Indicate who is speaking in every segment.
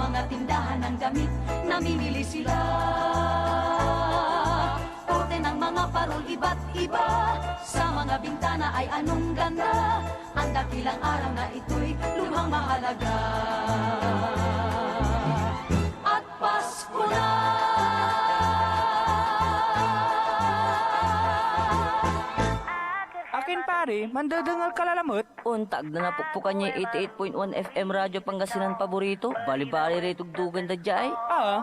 Speaker 1: mga tindahan ng damit, namimili sila. Korte ng mga parol iba't iba, sa mga bintana ay anong ganda. Ang dakilang araw na ito'y lubhang mahalaga. At Pasko na!
Speaker 2: Akin pare, mandadangal kalalamot.
Speaker 3: Untag na napukpukan niya 88.1 FM Radyo Pangasinan paborito. Bali-bali rito dugan da jay.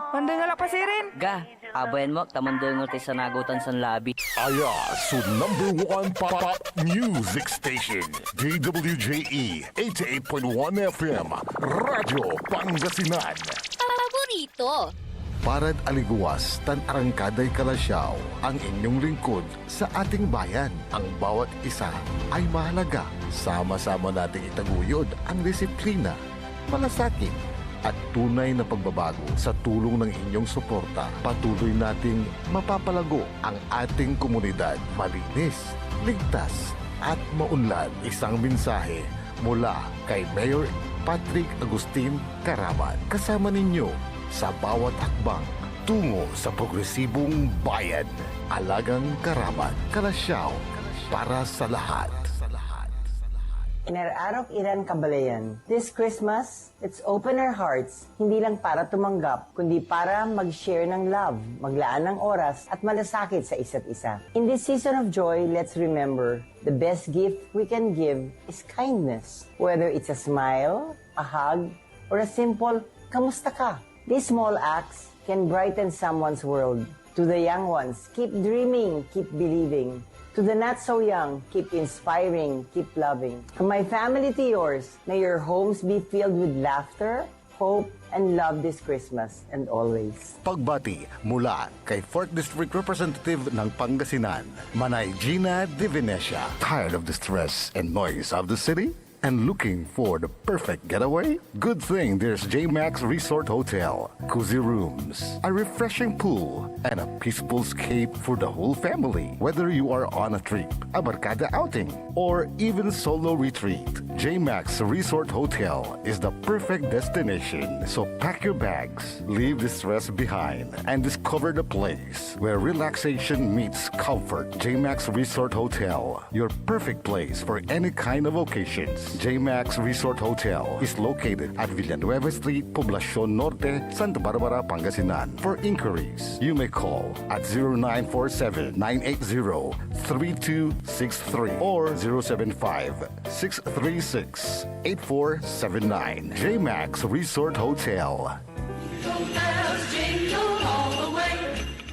Speaker 2: Mandangal pa si rin.
Speaker 3: Ga, abayan mo, tamandangal tayo sa nagutan sa labi.
Speaker 4: Aya, so #1 pop music station. DWJE 88.1 FM, Radyo Pangasinan.
Speaker 5: Paborito.
Speaker 4: Parad aliguas tan arangkaday kalasyaw ang inyong lingkod sa ating bayan. Ang bawat isa ay mahalaga. Sama-sama nating itaguyod ang disiplina, malasakit at tunay na pagbabago. Sa tulong ng inyong suporta, patuloy nating mapapalago ang ating komunidad. Malinis, ligtas at maunlad. Isang mensahe mula kay Mayor Patrick Agustin Caraman. Kasama ninyo sa bawat hakbang tungo sa progresibong bayan. Alagang Karaman, Kalasyaw, para sa lahat.
Speaker 6: Inararok Iran Kabalayan. This Christmas, let's open our hearts, hindi lang para tumanggap, kundi para mag-share ng love, maglaan ng oras at malasakit sa isa't isa. In this season of joy, let's remember, the best gift we can give is kindness. Whether it's a smile, a hug, or a simple, kamusta ka? These small acts can brighten someone's world. To the young ones, keep dreaming, keep believing. To the not so young, keep inspiring, keep loving. From my family to yours, may your homes be filled with laughter, hope, and love this Christmas and always.
Speaker 4: Pagbati mula kay 4th District Representative ng Pangasinan, Manay Gina De Venecia. Tired of the stress and noise of the city? And looking for the perfect getaway? Good thing there's J-Max Resort Hotel. Cozy rooms, a refreshing pool, and a peaceful escape for the whole family. Whether you are on a trip, a barkada outing, or even solo retreat, J-Max Resort Hotel is the perfect destination. So pack your bags, leave the stress behind, and discover the place where relaxation meets comfort. J-Max Resort Hotel, your perfect place for any kind of occasions. J-Max Resort Hotel is located at Villanueva Street, Poblacion Norte, Santa Barbara, Pangasinan. For inquiries, you may call at 0947-980-3263 or 075-636-8479. J-Max Resort Hotel.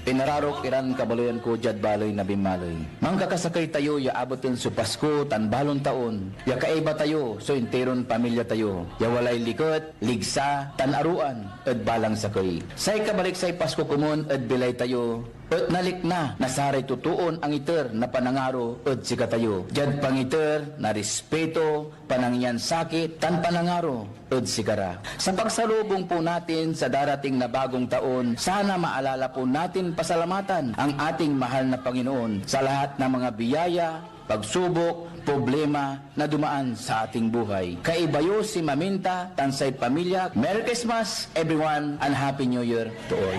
Speaker 7: Pinararok Iran kabaloyan ko jad baloy na bimaloy. Mang kakasakay tayo ya abotin su Pasko tan balon taon. Ya kaiba tayo so interon pamilya tayo. Ya walay likot, ligsa, tan aruan ed balang sakay. Say kabalik say Pasko kumon ed bilay tayo. At nalik na, nasaray tutuon ang iter na panangaro at sika tayo. Jad pangiter na respeto, panangyan sakit, tan panangaro at sikara. Sa pagsalubong po natin sa darating na bagong taon, sana maalala po natin pasalamatan ang ating mahal na Panginoon sa lahat ng mga biyaya, pagsubok, problema na dumaan sa ating buhay. Kaibayo si Maminta, tansay pamilya. Merry Christmas everyone and Happy New Year to all.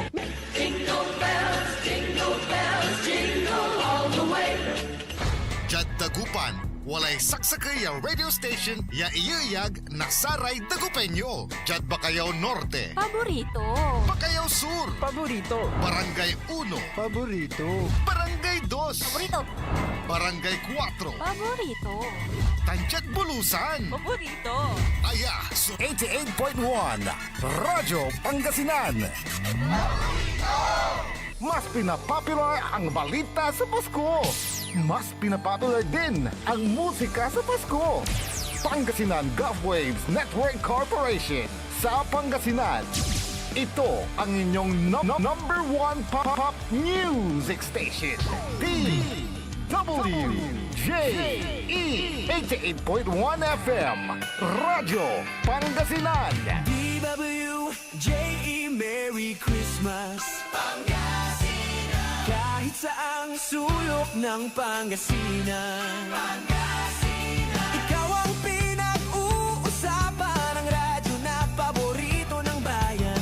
Speaker 1: Jingle bells, jingle all the way.
Speaker 4: Jad Dagupan, walay saksakay ang radio station ya iyayag nasaray Dagupenyo. Jad Bacayao Norte,
Speaker 5: Paborito.
Speaker 4: Bacayao Sur,
Speaker 2: Paborito.
Speaker 4: Barangay 1,
Speaker 2: Paborito.
Speaker 4: Barangay 2,
Speaker 5: Paborito.
Speaker 4: Barangay 4,
Speaker 5: Paborito.
Speaker 4: Tanchat Bulusan.
Speaker 5: Paborito.
Speaker 4: Aya, so 88.1, Radyo Pangasinan. Mas pinapopular ang balita sa Pasko. Mas pinapopular din ang musika sa Pasko. Pangasinan Gulf Waves Network Corporation sa Pangasinan. Ito ang inyong number 1 pop music station. DWJE 88.1 FM Radyo Pangasinan.
Speaker 8: DWJE Merry Christmas Pangasinan. Kahit saang sulok ng Pangasinan, ikaw ang pinag-uusapan ng radyo na paborito ng bayan.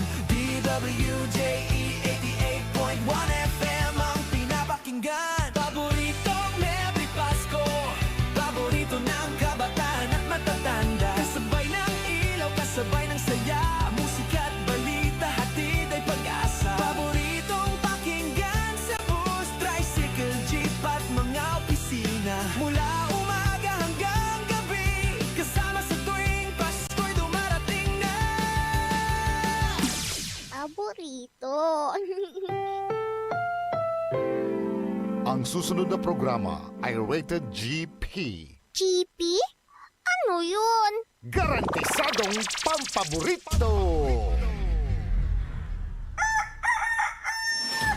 Speaker 5: paborito.
Speaker 4: Ang susunod na programa ay rated GP.
Speaker 5: GP? Ano yun?
Speaker 4: Garantisadong pampaborito!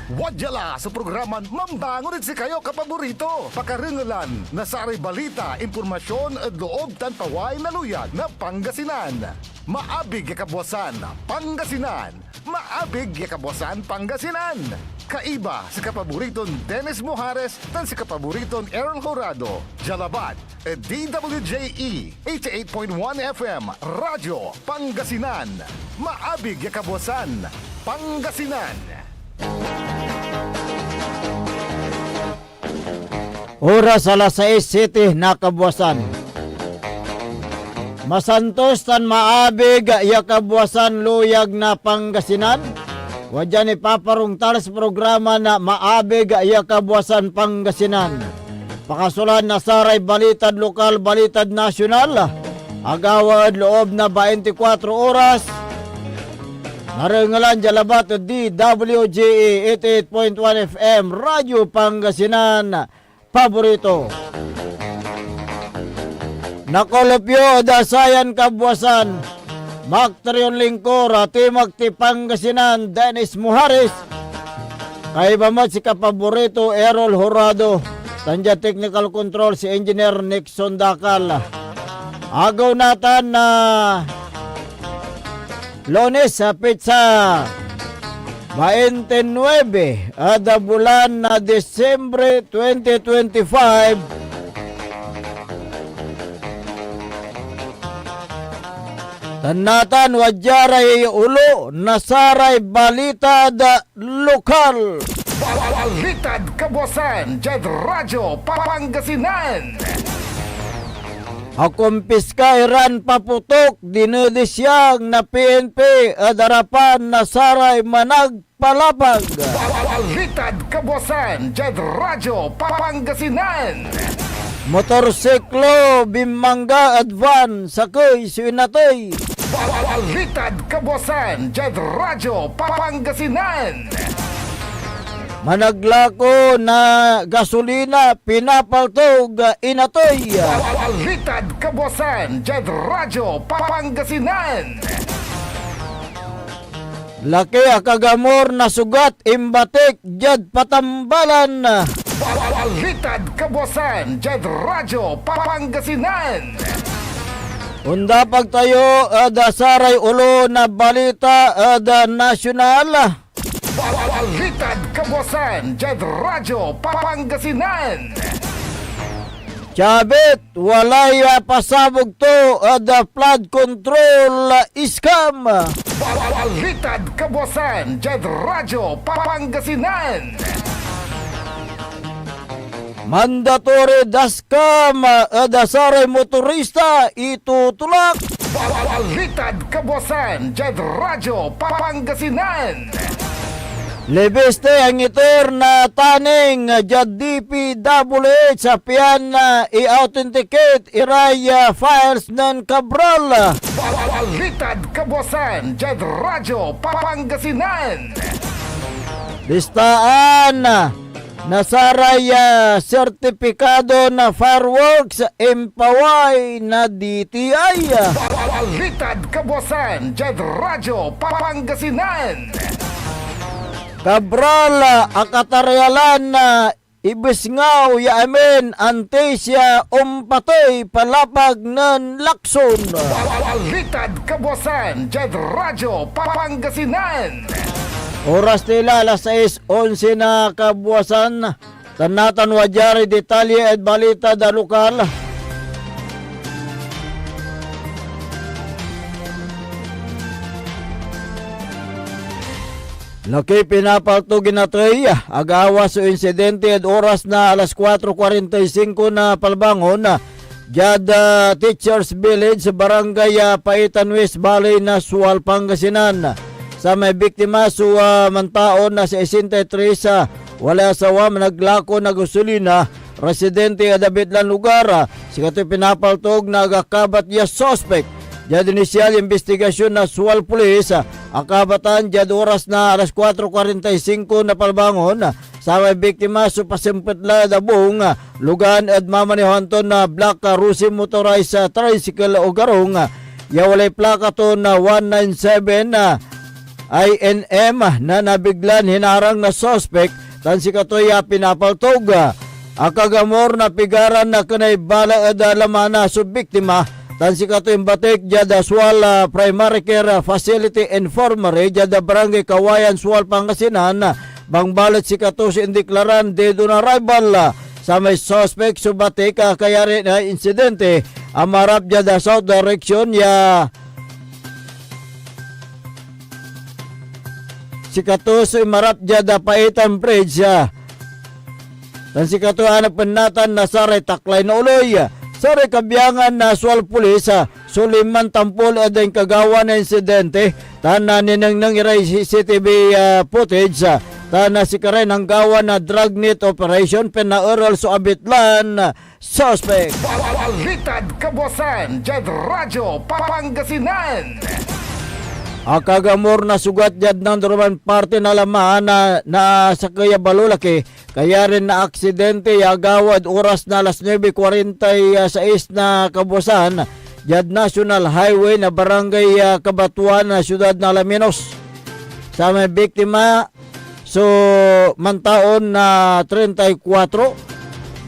Speaker 4: Wadyala sa programan Mambangon si kayo kapaborito. Pakaringalan na saray balita, impormasyon at loob tanpaway na luyag na Pangasinan. Maabig yakabwasan Pangasinan. Maabig yakabwasan Pangasinan. Kaiba si kapaboriton Dennis Mujares tan si kapaboriton Errol Horado. Jalabat at DWJE 88.1 FM Radyo Pangasinan. Maabig yakabwasan Pangasinan.
Speaker 9: Oras alas 6:07 na kabwasan. Masantos tan maabig yakabwasan luyag na Pangasinan. Wadya ni paparungtal sa programa na maabig yakabwasan Pangasinan. Pakasulan na saray balitad lokal, balitad nasyonal. Agawad loob na 24 oras. Naringalan Jalabat DWJE 88.1 FM Radyo Pangasinan paborito. Nakolopyo dasayan kabwasan Maktrion Lingkora Timag ti Pangasinan Dennis Mujares. Kay bamat si kapaborito Errol Horado. Tanja technical control si Engineer Nixon Dakal. Agaw natan na Lunes sa pizza 29 ada bulan na Desembre 2025. Tanatan wadyaray ulo nasaray balita da lokal.
Speaker 4: Balitad kabwasan Jed Radyo Pangasinan.
Speaker 9: Akumpiska iran paputok dinudisyang na PNP adarapan na saray managpalapag.
Speaker 4: Balitad kabwasan Jed Radyo Pangasinan.
Speaker 9: Motorsiklo Bimangga Advance sakay sinatoy.
Speaker 4: Balitad kabwasan Jed Radyo Pangasinan.
Speaker 9: Managlako na gasolina pinapaltog inatoy.
Speaker 4: Balitad kabwasan Jed Radyo Pangasinan.
Speaker 9: Laki akagamor na sugat imbatik jad patambalan.
Speaker 4: Balitad kabwasan Jed Radyo Pangasinan.
Speaker 9: Unda pagtayo ada saray ulo na balita ada nasyonal.
Speaker 4: Balitad kabwasan Jed Radyo Pangasinan.
Speaker 9: Chabit walay pasabog to ada flood control scam.
Speaker 4: Balitad kabwasan Jed Radyo Pangasinan.
Speaker 9: Mandatory daskam ada saray motorista itutulak.
Speaker 4: Balitad kabwasan Jed Radyo Pangasinan.
Speaker 9: Lebeste ang itor na taning jad DPWH sa piyan na i-authenticate iraya files ng Cabral.
Speaker 4: Balitad kabwasan Jed Radyo Pangasinan.
Speaker 9: Listaan nasaray sertipikado na fireworks empaway na DTI.
Speaker 4: Balitad kabwasan Jed Radyo Pangasinan.
Speaker 9: Cabral akataryalan na ibisngaw yaamin antesya umpatoy palapag ng lakson.
Speaker 4: Balitad kabwasan Jed Radyo Pangasinan.
Speaker 9: Oras nila alas 6:11 na kabwasan. Tanatan wadyari detalye at balita da lokal. Laki pinapalto ginatoy agawa sa insidente at oras na alas 4:45 na palbangon Jad Teachers Village sa Barangay Paitan West Valley na Sual, Pangasinan. Sa may biktima sa mantaon na sa 63 wala asawa naglako na gasolina residente adabit lang lugar. Sikato'y pinapaltog na agakabat ya suspect Jad inisyal investigasyon na suwal pulis akabatan jad oras na alas 4:45 na palbangon sa may biktima so pasimpit la dabong lugan at mamanihanton na black Rusi motorized tricycle o garong ya walay plaka to na 197 INM na nabiglan hinarang na suspect tan si katoy pinapaltog akagamor na pigaran na kanay bala at lamana so biktima tan si katoy batik jada Sual Primary Care Facility Infirmary jada Barangay Kawayan Sual Pangasinan bangbalot si katoy indeklaran dedo na arrival sa may suspect so batik kayari na insidente amarap jada south direction ya si katoy marap jada Paitan Bridge dan si katoy anak penatan na saray taklay na uloy saray kabiyangan na sual pulis suliman tampol adeng kagawa na insidente tana ninang iray CCTV footage tana si karay ng gawa na dragnet operation penaural so abitlan suspect.
Speaker 4: Balitad Kabuasan, Jad Radyo Pangasinan.
Speaker 9: Akagamor na sugat jad ng duruman parte na lamaan na sa kaya balulaki kaya rin na aksidente agawad oras na alas 9:46 na Kabuasan jad National Highway na Barangay Kabatuan na siyudad na Alaminos sa may biktima so mantaon na 34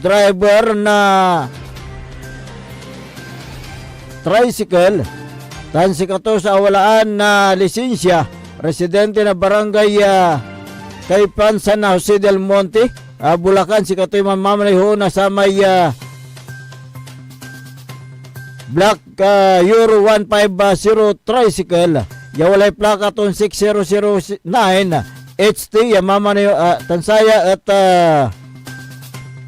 Speaker 9: driver na tricycle tan si kato sa awalaan na lisensya residente na barangay Kaypan San Jose del Monte Bulacan si kato mamamaneho na sa may black Euro 150 tricycle yawalay plaka ton 6009 HT mamamaneho tansaya at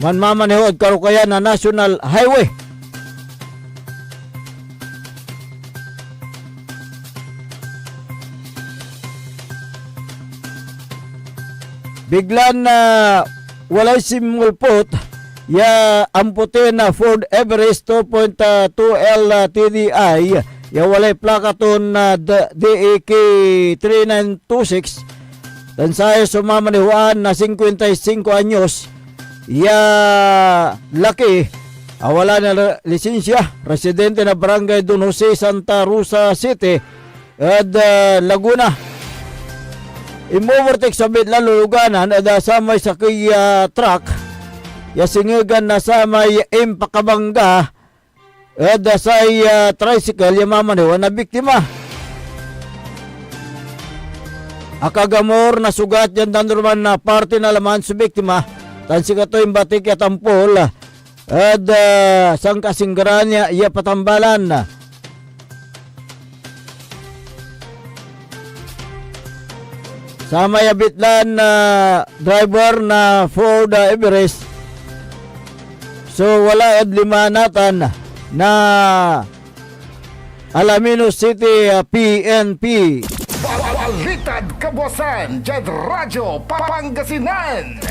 Speaker 9: mamamaneho at karukaya na National Highway. Biglan na walay simulpot ya amputin na Ford Everest 2.2L TDI ya walay plaka ton na DEK 3926 dan saya sumamanihuan na 55 anyos ya laki wala na lisensya residente na barangay Don Jose Santa Rosa City at Laguna imovertek sa bidlan luluganan at samay sa kaya truck yasingigan na samay impakabangga at say tricycle yamamaniwa na biktima akagamor na sugat yan dandurman na parte na laman sa biktima tan si katoy batik yatampol at sang kasinggaran niya iya patambalan sa may abitlan na driver na Ford Everest so wala at limanatan na Alaminos City PNP.
Speaker 4: Balitad Kabuasan, Jad Radyo Pangasinan.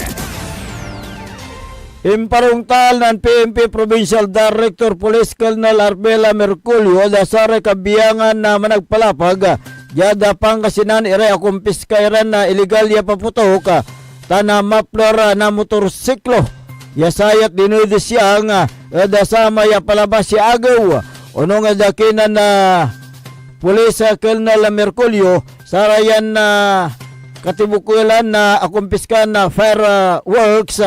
Speaker 9: Imparungtal ng PNP Provincial Director Police Colonel Arbela Merculio dasare kabiyangan na managpalapag Jada Pangasinan iray akumpiskairan na illegal ya paputok tana mapler na motorsiklo yasayat dinudis yang dasama ya palabas si agaw unong dakinan na Police Colonel Merculio sarayan na katibukulan na akumpiskan na fireworks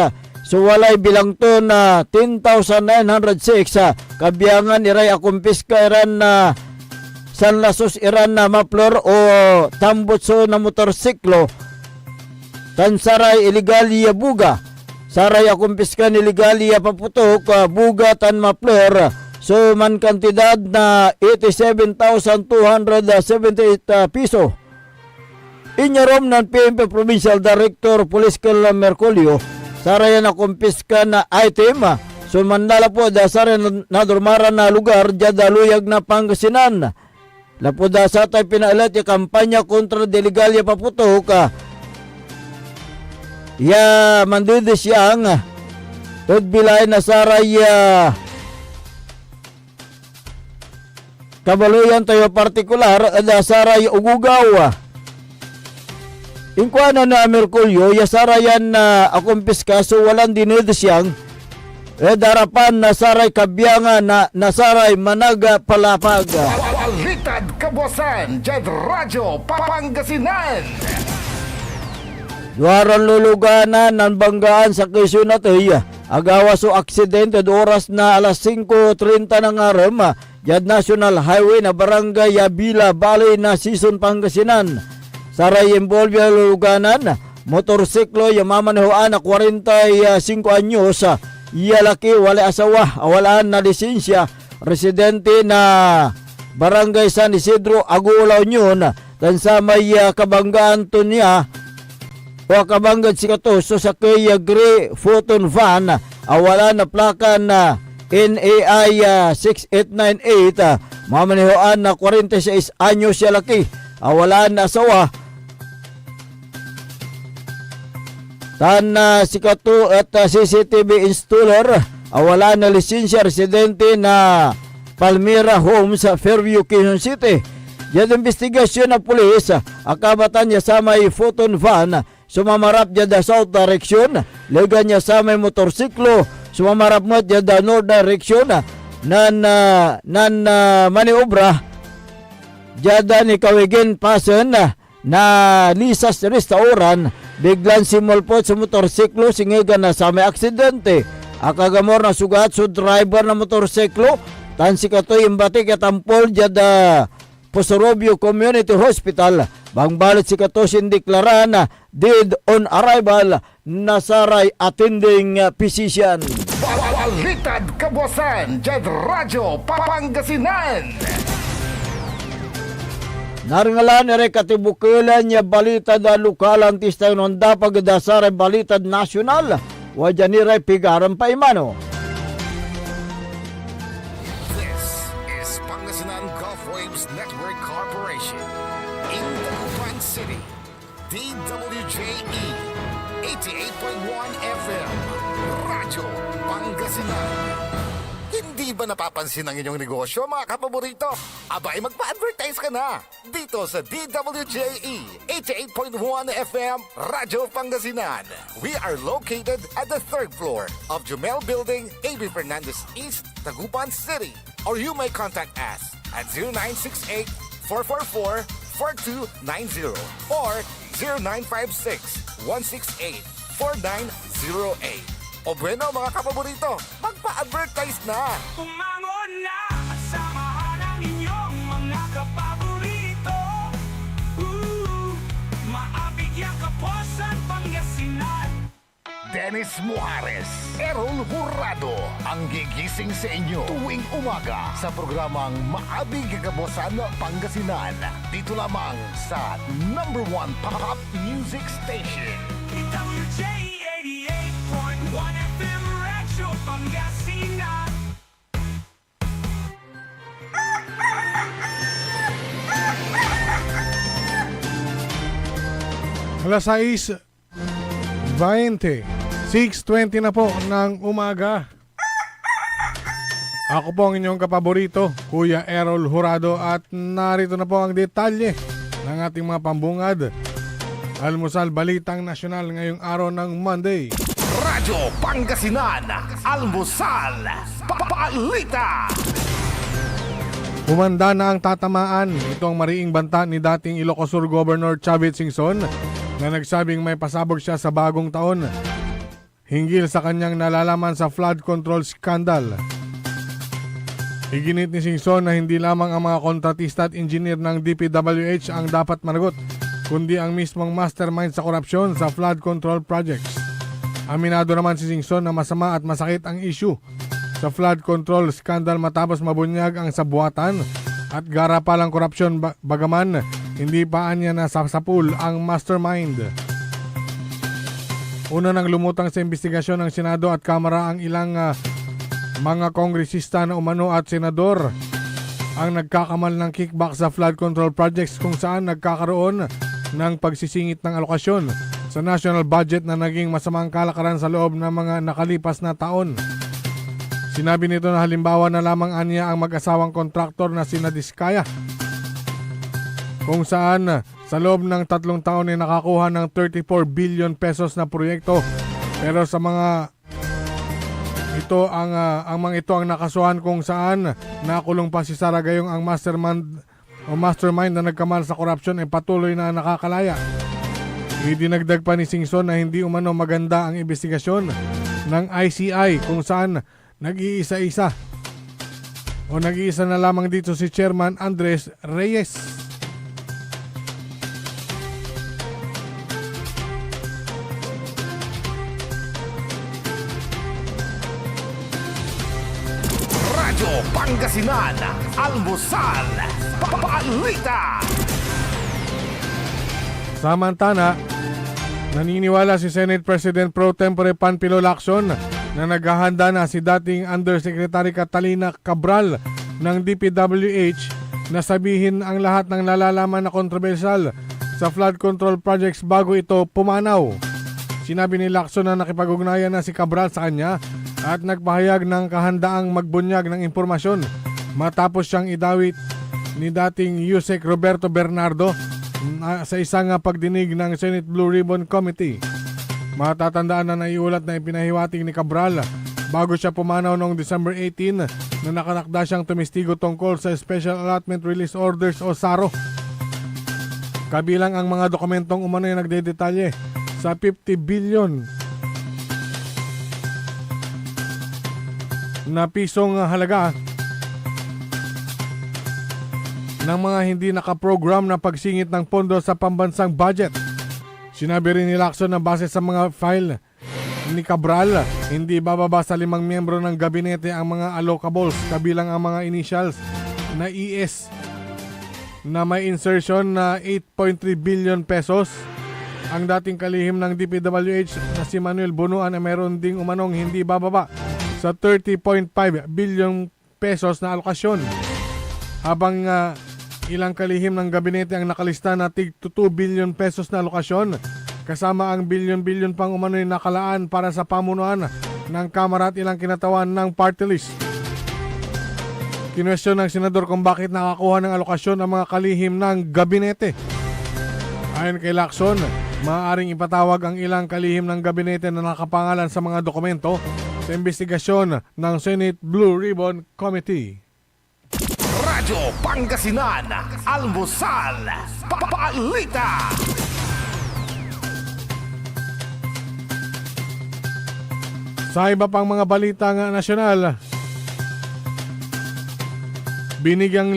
Speaker 9: so walay bilang to na 10,906 kabiyangan iray akumpiskairan na sanlasos iran na mapler o tambutso na motorsiklo tan saray iligali ya buga saray akumpiskan iligali ya paputok buga tan mapler so man kantidad na 87,278 piso inyarom ng PNP Provincial Director Police Colonel Merculio saray na kumpiskan na item so mandala po da saray na durmaran na lugar jadaluyag na Pangasinan lapuda sa tayo pinaalat yung kampanya kontra delegalya paputok ya mandudis yang tudbilay na saray kabaluyan tayo partikular da saray ugugaw. Inkuana na Merkulyo, yasarayan na akumpis kaso walang dinid siyang darapan na saray kabyangan na nasaray managa palapag.
Speaker 4: Balitad Kabuasan, Jed Radyo Pangasinan.
Speaker 9: Duaran luluganan ng banggaan sa Quezon City. Agawa so aksidente oras na alas 5:30 ng araw. Jad National Highway na Barangay Bila Bali na Season Pangasinan. Saray involve luluganan. Motorsiklo yung mamanehoan na 45 anyos. Iyalaki wala asawa, awalaan na lisensya. Residente na Barangay San Isidro, Agulaw Union. Tansa may kabanggaan to niya o kabanggan si Katoso sa kaya gray photon van awala na plaka na NAI 6898 mamanihoan na 46 anyos siya laki awala na asawa tan si Kato at CCTV installer awala na lisensya residente na Palmira Home sa Fairview, Quezon City. Yan investigasyon ng pulis akabatan niya sa may photon van sumamarap niya da south direction, lega niya sa may motorsiklo, sumamarap mo niya da north direction, nan maniobra, jada ni Kawigin Pasen, na lisas restauran, biglan simulpot sa motorsiklo, singiga na sa may aksidente, akagamor na sugat so driver na motorsiklo, tan si Katoy imbati katampol jada Posorobio Community Hospital. Bangbalit si Katosin deklaran dead on arrival nasaray attending physician.
Speaker 4: Balitad Kabuasan, Jed Radyo Pangasinan.
Speaker 9: Naringalan ere katibukilan niya balitad lukalang tistay non dapag dasaray balitad nasyonal. Wajaniray pigaran pa imano.
Speaker 4: Network Corporation in Dagupan City, DWJE 88.1 FM, Radyo Pangasinan. Hindi ba napapansin ang inyong negosyo, mga kapaborito? Abay, magpa-advertise ka na dito sa DWJE 88.1 FM, Radyo Pangasinan. We are located at the 3rd floor of Jumel Building, A.B. Fernandez East, Dagupan City. Or you may contact us at 0968-444-4290 or 0956-168-4908. O bueno mga kapaborito, magpa-advertise na!
Speaker 8: Umangon na, samahan ang inyong mga kapaborito. Maabigyan Kapuasan, Pangasinan.
Speaker 4: Dennis Muares, Errol Hurado, ang gigising sa inyo tuwing umaga sa programang Maabig Kapuasan Pangasinan. Dito lamang sa #1 Pop Music Station.
Speaker 8: DWJ 88.1 FM, Radyo Pangasinan.
Speaker 10: Alas 6:20, 6:20 na po ng umaga. Ako po ang inyong kapaborito, Kuya Errol Hurado, at narito na po ang detalye ng ating mga pambungad. Almusal Balitang Nasyonal ngayong araw ng Monday.
Speaker 4: Radyo Pangasinan, Almusal Balita.
Speaker 10: Humanda na ang tatamaan. Ito ang mariing banta ni dating Ilocos Sur Governor Chavit Singson na nagsabing may pasabog siya sa bagong taon hinggil sa kanyang nalalaman sa flood control scandal. Iginit ni Singson na hindi lamang ang mga kontratista at engineer ng DPWH ang dapat managot, kundi ang mismong mastermind sa korupsyon sa flood control projects. Aminado naman si Singson na masama at masakit ang issue sa flood control scandal matapos mabunyag ang sabuatan at garapalang korupsyon bagaman hindi pa niya nasasapul ang mastermind. Una nang lumutang sa investigasyon ng Senado at Kamara ang ilang mga kongresista na umano at senador ang nagkakamal ng kickback sa flood control projects kung saan nagkakaroon ng pagsisingit ng alokasyon sa national budget na naging masamang kalakaran sa loob ng mga nakalipas na taon. Sinabi nito na halimbawa na lamang anya ang mag-asawang kontraktor na sina Diskaya, kung saan sa loob ng 3 taon ay nakakuha ng 34 billion pesos na proyekto. Pero sa mga ito ang mga ito ang nakasuhan kung saan nakulong pa si Sara Gayong, ang mastermind na nagkamal sa korupsyon ay patuloy na nakakalaya. Idinagdag pa ni Singson na hindi umano maganda ang investigasyon ng ICI kung saan nag-iisa na lamang dito si Chairman Andres Reyes.
Speaker 4: Radyo Pangasinan, Almusal, Balita.
Speaker 10: Samantala, naniniwala si Senate President Pro Tempore Panfilo Lacson na naghahanda na si dating Undersecretary Catalina Cabral ng DPWH na sabihin ang lahat ng nalalaman na kontrobersyal sa flood control projects bago ito pumanaw. Sinabi ni Lacson na nakipag-ugnayan na si Cabral sa kanya at nagpahayag ng kahandaang magbunyag ng impormasyon matapos siyang idawit ni dating Yusek Roberto Bernardo sa isang pagdinig ng Senate Blue Ribbon Committee. Matatandaan na naiulat na ipinahiwatig ni Cabral bago siya pumanaw noong December 18 na nakalakda siyang tumistigo tungkol sa Special Allotment Release Orders o SARO. Kabilang ang mga dokumentong umano'y nagdedetalye sa 50 billion na pisong halaga ng mga hindi nakaprogram na pagsingit ng pondo sa pambansang budget. Sinabi rin ni Lacson na base sa mga file ni Cabral, hindi bababa sa 5 miyembro ng gabinete ang mga allocables, kabilang ang mga initials na ES na may insertion na 8.3 billion pesos. Ang dating kalihim ng DPWH na si Manuel Bunuan ay mayroon ding umanong hindi bababa sa 30.5 billion pesos na alokasyon. Habang ilang kalihim ng gabinete ang nakalista na tig 2 billion pesos na alokasyon, kasama ang bilyon-bilyon pang umano'y nakalaan para sa pamunuan ng Kamara at ilang kinatawan ng party list. Kinwestiyon ng senador kung bakit nakakuha ng alokasyon ang mga kalihim ng gabinete. Ayon kay Lacson, maaaring ipatawag ang ilang kalihim ng gabinete na nakapangalan sa mga dokumento sa investigasyon ng Senate Blue Ribbon Committee.
Speaker 4: Radyo Pangasinan, Almusal, Balita.
Speaker 10: Sa iba pang mga balita nga nasyonal, binigyan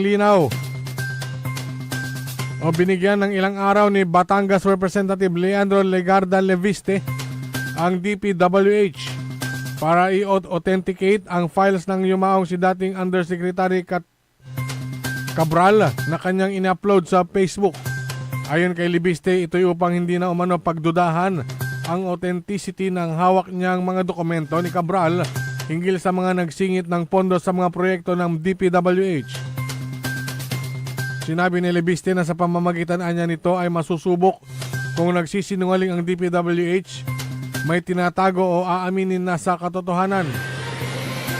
Speaker 10: ng ilang araw ni Batangas Representative Leandro Legarda Leviste ang DPWH para i-authenticate ang files ng yumaong si dating Undersecretary Cabral na kanyang in-upload sa Facebook. Ayon kay Leviste, ito'y upang hindi na umano pagdudahan ang authenticity ng hawak niyang mga dokumento ni Cabral hinggil sa mga nagsingit ng pondo sa mga proyekto ng DPWH. Sinabi ni Leviste na sa pamamagitan niya nito ay masusubok kung nagsisinungaling ang DPWH, may tinatago o aaminin na sa katotohanan.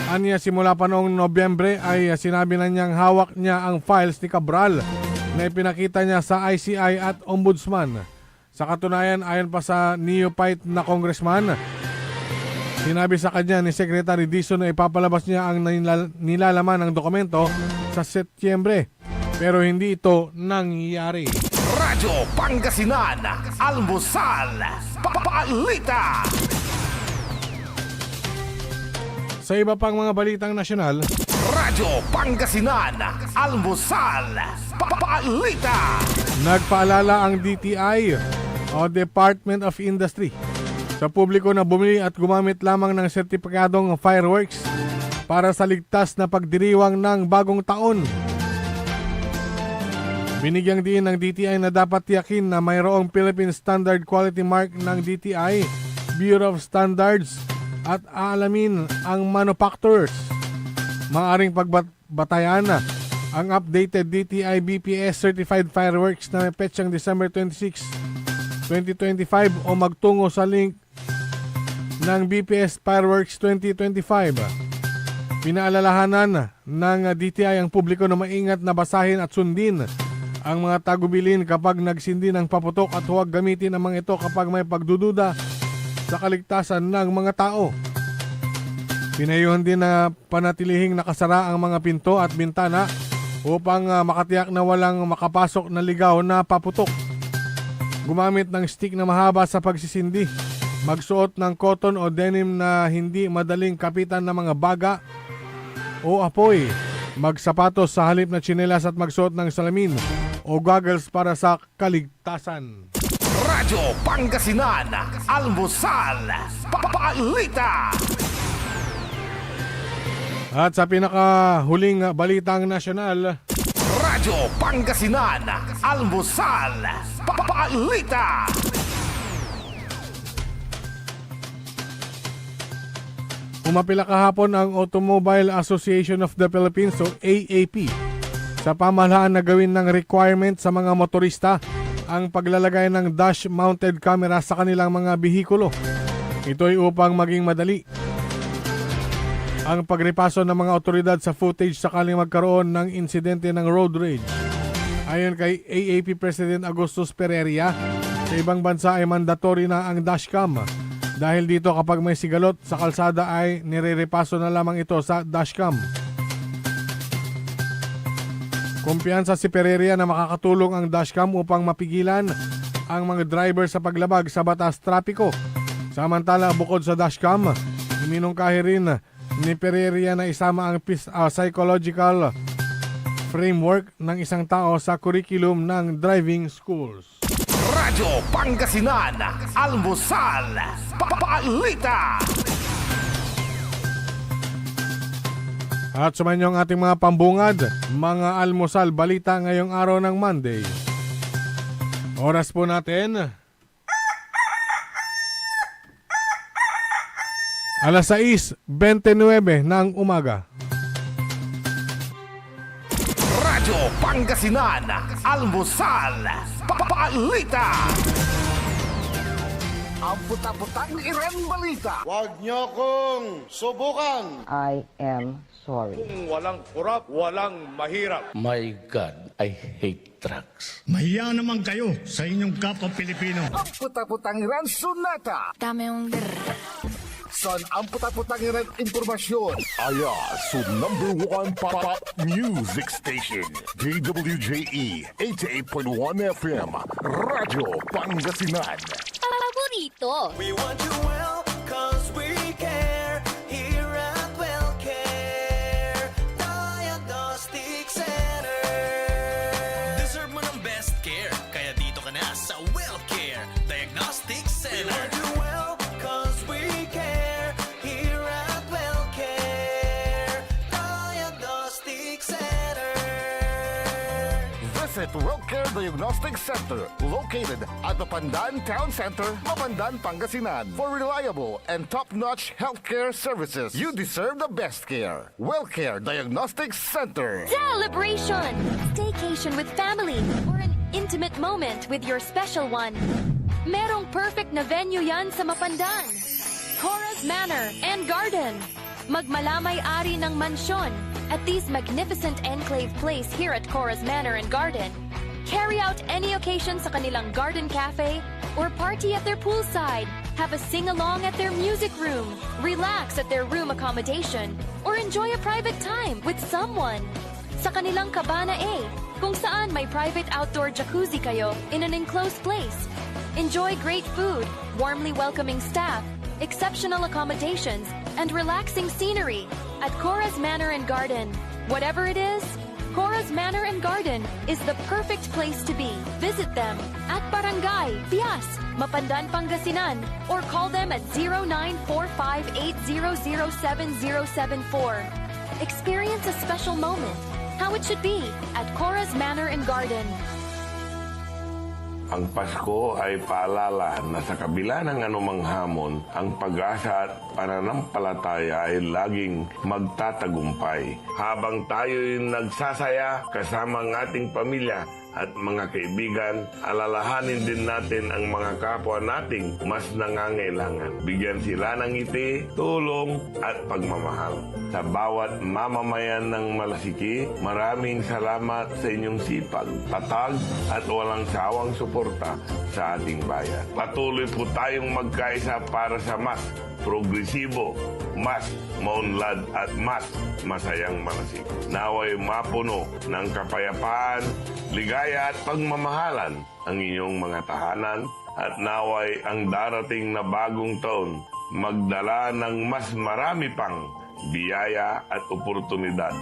Speaker 10: Anya simula pa noong Nobyembre ay sinabi na niyang hawak niya ang files ni Cabral na ipinakita niya sa ICI at Ombudsman. Sa katunayan, ayon pa sa neophyte na congressman, sinabi sa kanya ni Secretary Dizon na ipapalabas niya ang nilalaman ng dokumento sa Setyembre. Pero hindi ito nangyayari.
Speaker 4: Radyo Pangasinan, Almusal, Balita.
Speaker 10: Sa iba pang mga balitang nasyonal,
Speaker 4: Radyo Pangasinan, Almusal, Balita.
Speaker 10: nagpaalala ang DTI o Department of Industry sa publiko na bumili at gumamit lamang ng sertipikadong fireworks para sa ligtas na pagdiriwang ng bagong taon. Binigyang diin ng DTI na dapat tiyakin na mayroong Philippine Standard Quality Mark ng DTI, Bureau of Standards at aalamin ang manufacturers. Maaring pagbatayan ang updated DTI BPS Certified Fireworks na may petsang December 26, 2025 o magtungo sa link ng BPS Fireworks 2025. Pinaalalahanan ng DTI ang publiko na maingat na basahin at sundin ang mga tagubilin kapag nagsindi ng paputok at huwag gamitin ang mga ito kapag may pagdududa sa kaligtasan ng mga tao. Pinayuhan din na panatilihing nakasara ang mga pinto at bintana upang makatiyak na walang makapasok na ligaw na paputok. Gumamit ng stick na mahaba sa pagsisindi. Magsuot ng cotton o denim na hindi madaling kapitan ng mga baga o apoy. Magsapatos sa halip na tsinelas at magsuot ng salamin o goggles para sa kaligtasan.
Speaker 4: Radyo Pangasinan, Almusal, Papalita.
Speaker 10: At sa pinakahuling balitang nasyonal,
Speaker 4: Radyo Pangasinan, Almusal, Papalita.
Speaker 10: umapila kahapon ang Automobile Association of the Philippines o AAP sa pamahalaan na gawin ng requirement sa mga motorista ang paglalagay ng dash-mounted camera sa kanilang mga bihikulo. Ito'y upang maging madali ang pagripaso ng mga otoridad sa footage sakaling magkaroon ng insidente ng road rage. Ayon kay AAP President Agustus Pereira, sa ibang bansa ay mandatory na ang dashcam. Dahil dito kapag may sigalot sa kalsada ay nire-repaso na lamang ito sa dashcam. Kumpiyansa si Pereira na makakatulong ang dashcam upang mapigilan ang mga driver sa paglabag sa batas trapiko. Samantala bukod sa dashcam, iminungkahi rin ni Pereira na isama ang psychological framework ng isang tao sa curriculum ng driving schools.
Speaker 4: Radyo Pangasinan, Almusal, Papalita.
Speaker 10: At sumainyo ang ating mga pambungad, mga almusal balita ngayong araw ng Monday. Oras po natin 6:29 ng umaga.
Speaker 4: Radyo Pangasinan, Almusal, Papalita. Ang puta-putang Iren Balita.
Speaker 11: Huwag niyo kong subukan.
Speaker 6: I am sorry.
Speaker 11: Kung walang kurap, walang mahirap.
Speaker 7: My God, I hate trucks.
Speaker 12: Mahiya naman kayo sa inyong kapwa Pilipino.
Speaker 4: Ang puta-putang Iren Sunata.
Speaker 1: Dame un
Speaker 4: Son ang puta-putang Iren Impormasyon. Aya, so #1 pop music station. DWJE 88.1 FM. Radyo Pangasinan.
Speaker 5: Paborito.
Speaker 8: We want you well, cause we care. Here at WellCare Diagnostic Center. Deserve mo ng best care, kaya dito ka na sa WellCare Diagnostic Center. We want you well, cause we care. Here at WellCare Diagnostic Center.
Speaker 4: Visit WellCare Diagnostic Center, located at the Pandan Town Center, Mapandan, Pangasinan. For reliable and top-notch healthcare services, you deserve the best care. WellCare Diagnostic Center.
Speaker 5: Celebration! Staycation with family or an intimate moment with your special one. Merong perfect na venue yan sa Mapandan. Cora's Manor and Garden. Magmalamay-ari ng mansyon at this magnificent enclave place here at Cora's Manor and Garden. Carry out any occasion sa kanilang garden cafe or party at their poolside. Have a sing-along at their music room. Relax at their room accommodation or enjoy a private time with someone. Sa kanilang Cabana A, kung saan may private outdoor jacuzzi kayo in an enclosed place. Enjoy great food, warmly welcoming staff, exceptional accommodations, and relaxing scenery at Cora's Manor and Garden. Whatever it is, Cora's Manor and Garden is the perfect place to be. Visit them at Barangay Pias, Mapandan, Pangasinan, or call them at 0945-800-7074. Experience a special moment, how it should be at Cora's Manor and Garden.
Speaker 13: Ang Pasko ay paalala na sa kabila ng anumang hamon, ang pag-asa at pananampalataya ay laging magtatagumpay. Habang tayo'y nagsasaya kasama ang ating pamilya at mga kaibigan, alalahanin din natin ang mga kapwa nating mas nangangailangan. Bigyan sila ng ngiti, tulong at pagmamahal. Sa bawat mamamayan ng Malasiki, maraming salamat sa inyong sipag, tatag at walang sawang suporta sa ating bayan. Patuloy po tayong magkaisa para sa mas progresibo, mas maunlad at mas masayang Malasiki. Naway mapuno ng kapayapaan, ligaya at pagmamahalan ang inyong mga tahanan at naway ang darating na bagong taon magdala ng mas marami pang biyaya at oportunidad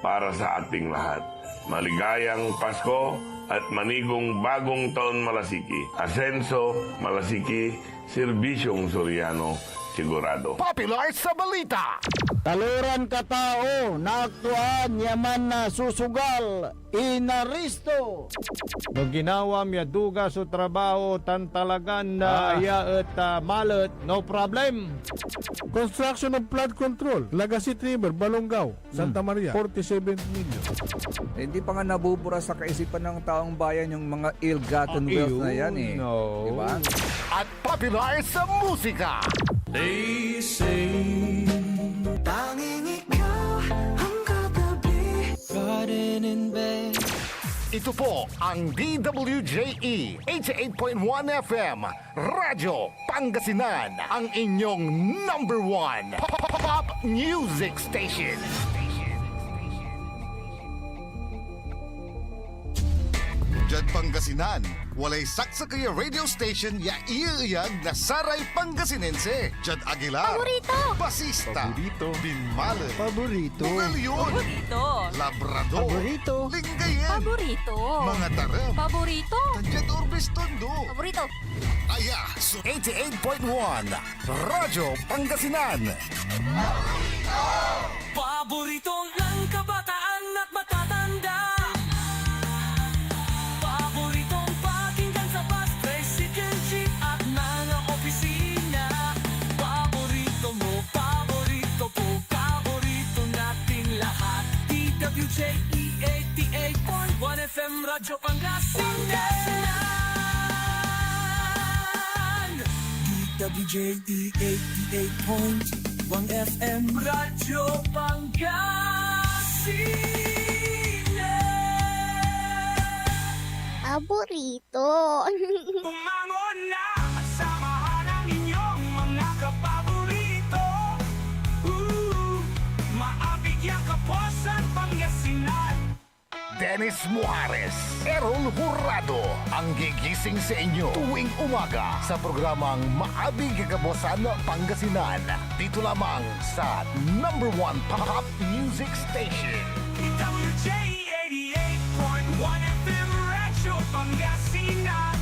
Speaker 13: para sa ating lahat. Maligayang Pasko at manigong bagong taon Malasiki. Asenso, Malasiki, Serbisyong Soriano, sigurado.
Speaker 4: Popular sa balita.
Speaker 9: Taluran katao na aktuan yaman na susugal inaristo. No ginawa miya duga sa trabaho tan talagan na aya at malet no problem.
Speaker 10: Construction of flood control, Lagasit River, Balongaw, Santa Maria, 47 million.
Speaker 2: Hindi pa nga nabubura sa kaisipan ng taong bayan yung mga ill-gotten wealth na yan eh.
Speaker 9: No.
Speaker 2: Diba?
Speaker 4: At popular sa musika.
Speaker 8: They say tanging ikaw ang katabi. Garden in bed.
Speaker 4: Ito po ang DWJE 88.1 FM Radyo Pangasinan, ang inyong number one pop music station. Jad Pangasinan, walay saksa kaya radio station ya iiyag na saray Pangasinense. Jad Aguilar,
Speaker 5: Paborito!
Speaker 4: Basista, Paborito, Binmale, Paborito, Bugalyon,
Speaker 5: Paborito!
Speaker 4: Labrador, Paborito, Lingayen,
Speaker 5: Paborito!
Speaker 4: mga taram,
Speaker 5: Paborito!
Speaker 4: Jad Orbes Tondo,
Speaker 5: Paborito!
Speaker 4: Aya, so 88.1 Radyo Pangasinan.
Speaker 8: Paborito ng kabataan at matatanda. Paboritong pakinggan sa bus, tricycle, jeep at mga opisina. Paborito mo, paborito ko, paborito natin lahat. DWJE 88.1 FM Radyo Pangasinan. DWJE 88.1 FM Radyo Pangasinan.
Speaker 5: Paborito!
Speaker 8: Umangon na, samahan ang inyong mga kapaborito. Maabigyan ka po sa Pangasinan.
Speaker 4: Dennis Muares, Errol Hurado, ang gigising sa inyo tuwing umaga sa programang Maabig Kagabosan Pangasinan. Dito lamang sa number one pop music station.
Speaker 8: DWJE 88.1 FM Radyo Pangasinan.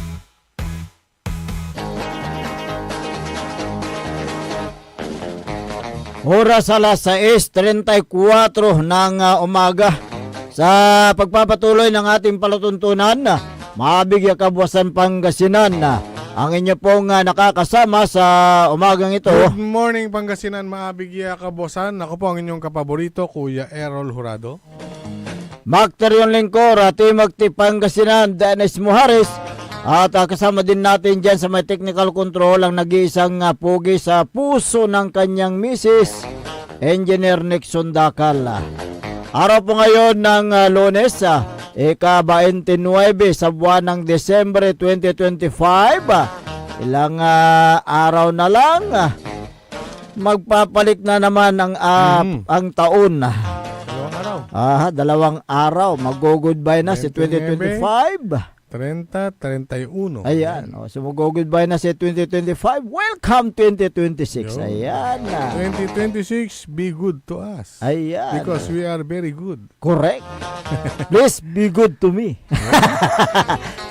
Speaker 9: Oras alas 6:34 ng umaga. Sa pagpapatuloy ng ating palatuntunan, Maabig Kabuwasan Pangasinan, ang inyo pong nakakasama sa umagang ito.
Speaker 10: Good morning Pangasinan, Maabig Kabuwasan. Ako po ang inyong kapaborito, Kuya Errol Hurado.
Speaker 9: Macterion Lingkor, Timagti Pangasinan, Dennis Muhares. At kasama din natin dyan sa may technical control ang nag-iisang pugi sa puso ng kanyang misis, Engineer Nixon Dakal. Araw po ngayon ng Lunes, ika-29 sa buwan ng Desembre 2025. Ilang araw na lang, magpapalit na naman ang taon. 2 araw. Mag-goodbye na si 2025.
Speaker 10: 30-31.
Speaker 9: Ayan. So mag-goodbye na si 2025. Welcome 2026. Ayan.
Speaker 10: 2026, be good to us.
Speaker 9: Ayan.
Speaker 10: Because we are very good.
Speaker 9: Correct. Please be good to me.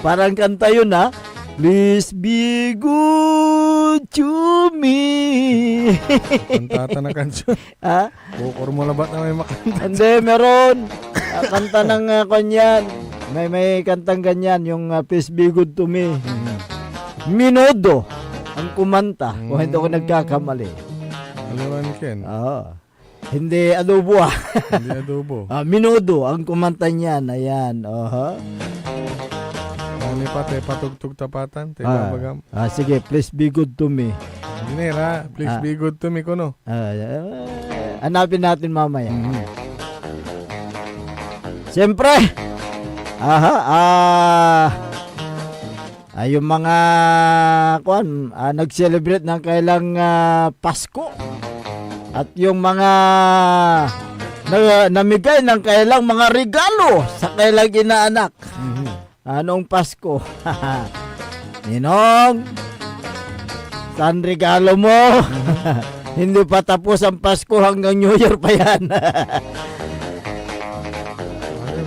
Speaker 9: Parang kanta yun ha. Please be good to me.
Speaker 10: Kantata na kansyon.
Speaker 9: Ha?
Speaker 10: Bukor mo na ba't na may makanta?
Speaker 9: Hindi, meron. Kanta ng kanyan. May kantang ganyan, yung please be good to me. Minodo ang kumanta, kung hindi ako nagkakamali.
Speaker 10: Alawan Ken.
Speaker 9: Hindi adobo
Speaker 10: Hindi adobo.
Speaker 9: Minodo ang kumanta niyan. Ayan.
Speaker 10: Hindi pa tayo patugtog tapatan. Bagam.
Speaker 9: Sige, please be good to me.
Speaker 10: Engineer ha, please be good to me kuno.
Speaker 9: Hanapin natin mamaya. Siyempre, yung mga nag-celebrate ng kailang Pasko at yung mga namigay ng kailang mga regalo sa kailang inaanak. Anong Pasko? Ninong, saan regalo mo? Hindi pa tapos ang Pasko, hanggang New Year pa yan.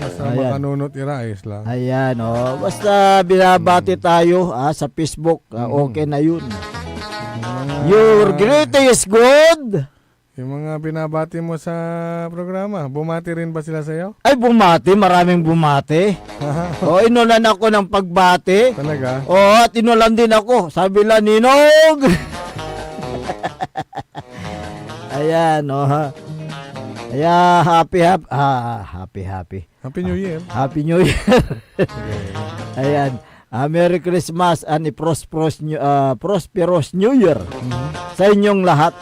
Speaker 10: Basta makanunot irais lang.
Speaker 9: Ayan, basta binabati tayo sa Facebook, okay na yun. Your greatest good.
Speaker 10: Yung mga binabati mo sa programa, bumati rin ba sila sa'yo?
Speaker 9: Ay, bumati, maraming bumati. Inulan ako ng pagbati.
Speaker 10: Talaga?
Speaker 9: At inulan din ako. Sabi lang, Ninog. Ayan, Kaya happy.
Speaker 10: Happy New Year.
Speaker 9: Happy New Year. Ayan. Merry Christmas and a prosperous New Year sa inyong lahat.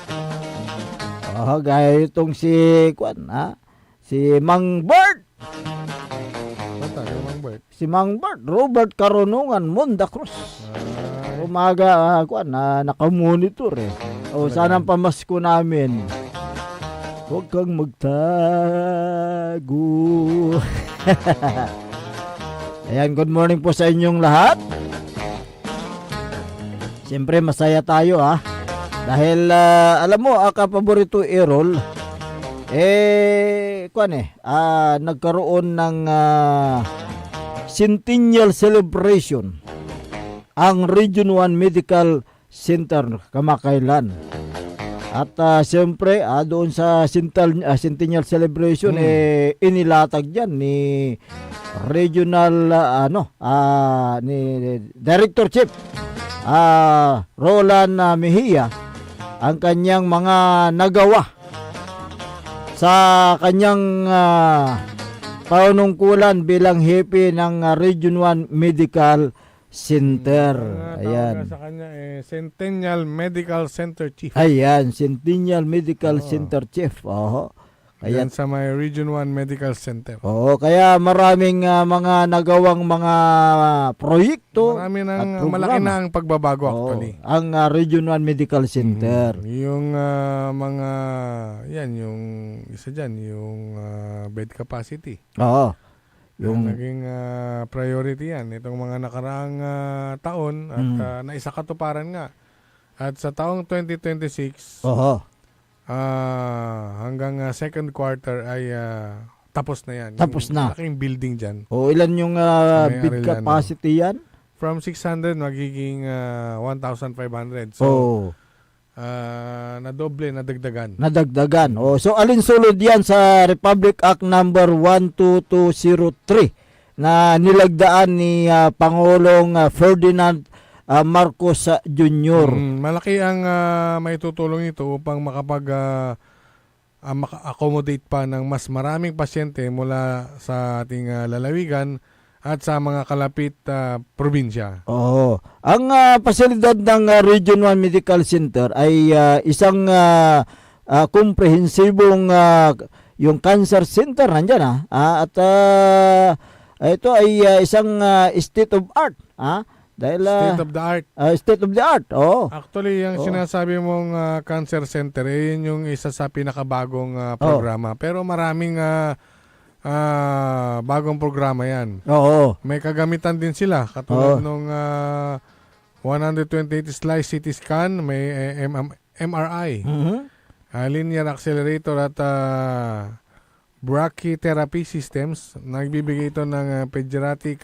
Speaker 9: Gaya itong si Mang Bert. Si Mang Bert, Robert Karunungan, Monda Cruz. Umaga, nakamonitor eh. Sana ang pamasko namin. Huwag kang magtago. Ayan, good morning po sa inyong lahat. Siyempre, masaya tayo dahil alam mo, kapaborito Errol, nagkaroon ng Centennial Celebration ang Region 1 Medical Center kamakailan. At siyempre, doon sa Centennial Celebration, inilatag dyan ni Regional, ni Director Chief Roland Mejia, ang kanyang mga nagawa sa kanyang panungkulan bilang hepe ng Region 1 Medical Center. Ayan.
Speaker 10: Sa kanya Centennial Medical Center Chief.
Speaker 9: Ayan, Centennial Medical Center Chief.
Speaker 10: Ayan sa may Region 1 Medical Center.
Speaker 9: Kaya maraming mga nagawang mga proyekto.
Speaker 10: Malaki na ang pagbabago actually.
Speaker 9: Ang Region 1 Medical Center.
Speaker 10: Yung mga, yung isa dyan, yung bed capacity. Yung naging priority yan. Itong mga nakaraang taon at naisakatuparan nga. At sa taong 2026, hanggang second quarter ay tapos na yan.
Speaker 9: Tapos na.
Speaker 10: Malaking building dyan.
Speaker 9: Ilan yung bed capacity yan?
Speaker 10: From 600 magiging 1,500. So, nadoble, nadagdagan.
Speaker 9: So, alinsulod yan sa Republic Act number 12203 na nilagdaan ni Pangulong Ferdinand Marcos Jr.
Speaker 10: Malaki ang maitutulong ito upang maka-accommodate pa ng mas maraming pasyente mula sa ating lalawigan at sa mga kalapit probinsya.
Speaker 9: Ang pasilidad ng Region 1 Medical Center ay isang komprehensibong yung cancer center nandyan at ito ay isang state of art dahil
Speaker 10: state of the art.
Speaker 9: State of the art.
Speaker 10: Actually, yung sinasabi mong cancer center, yun yung isa sa pinakabagong programa. Pero maraming bagong programa yan. May kagamitan din sila. Katulad nung 128 slice CT scan, may MRI, linear accelerator at brachytherapy systems. Nagbibigay ito ng pediatric,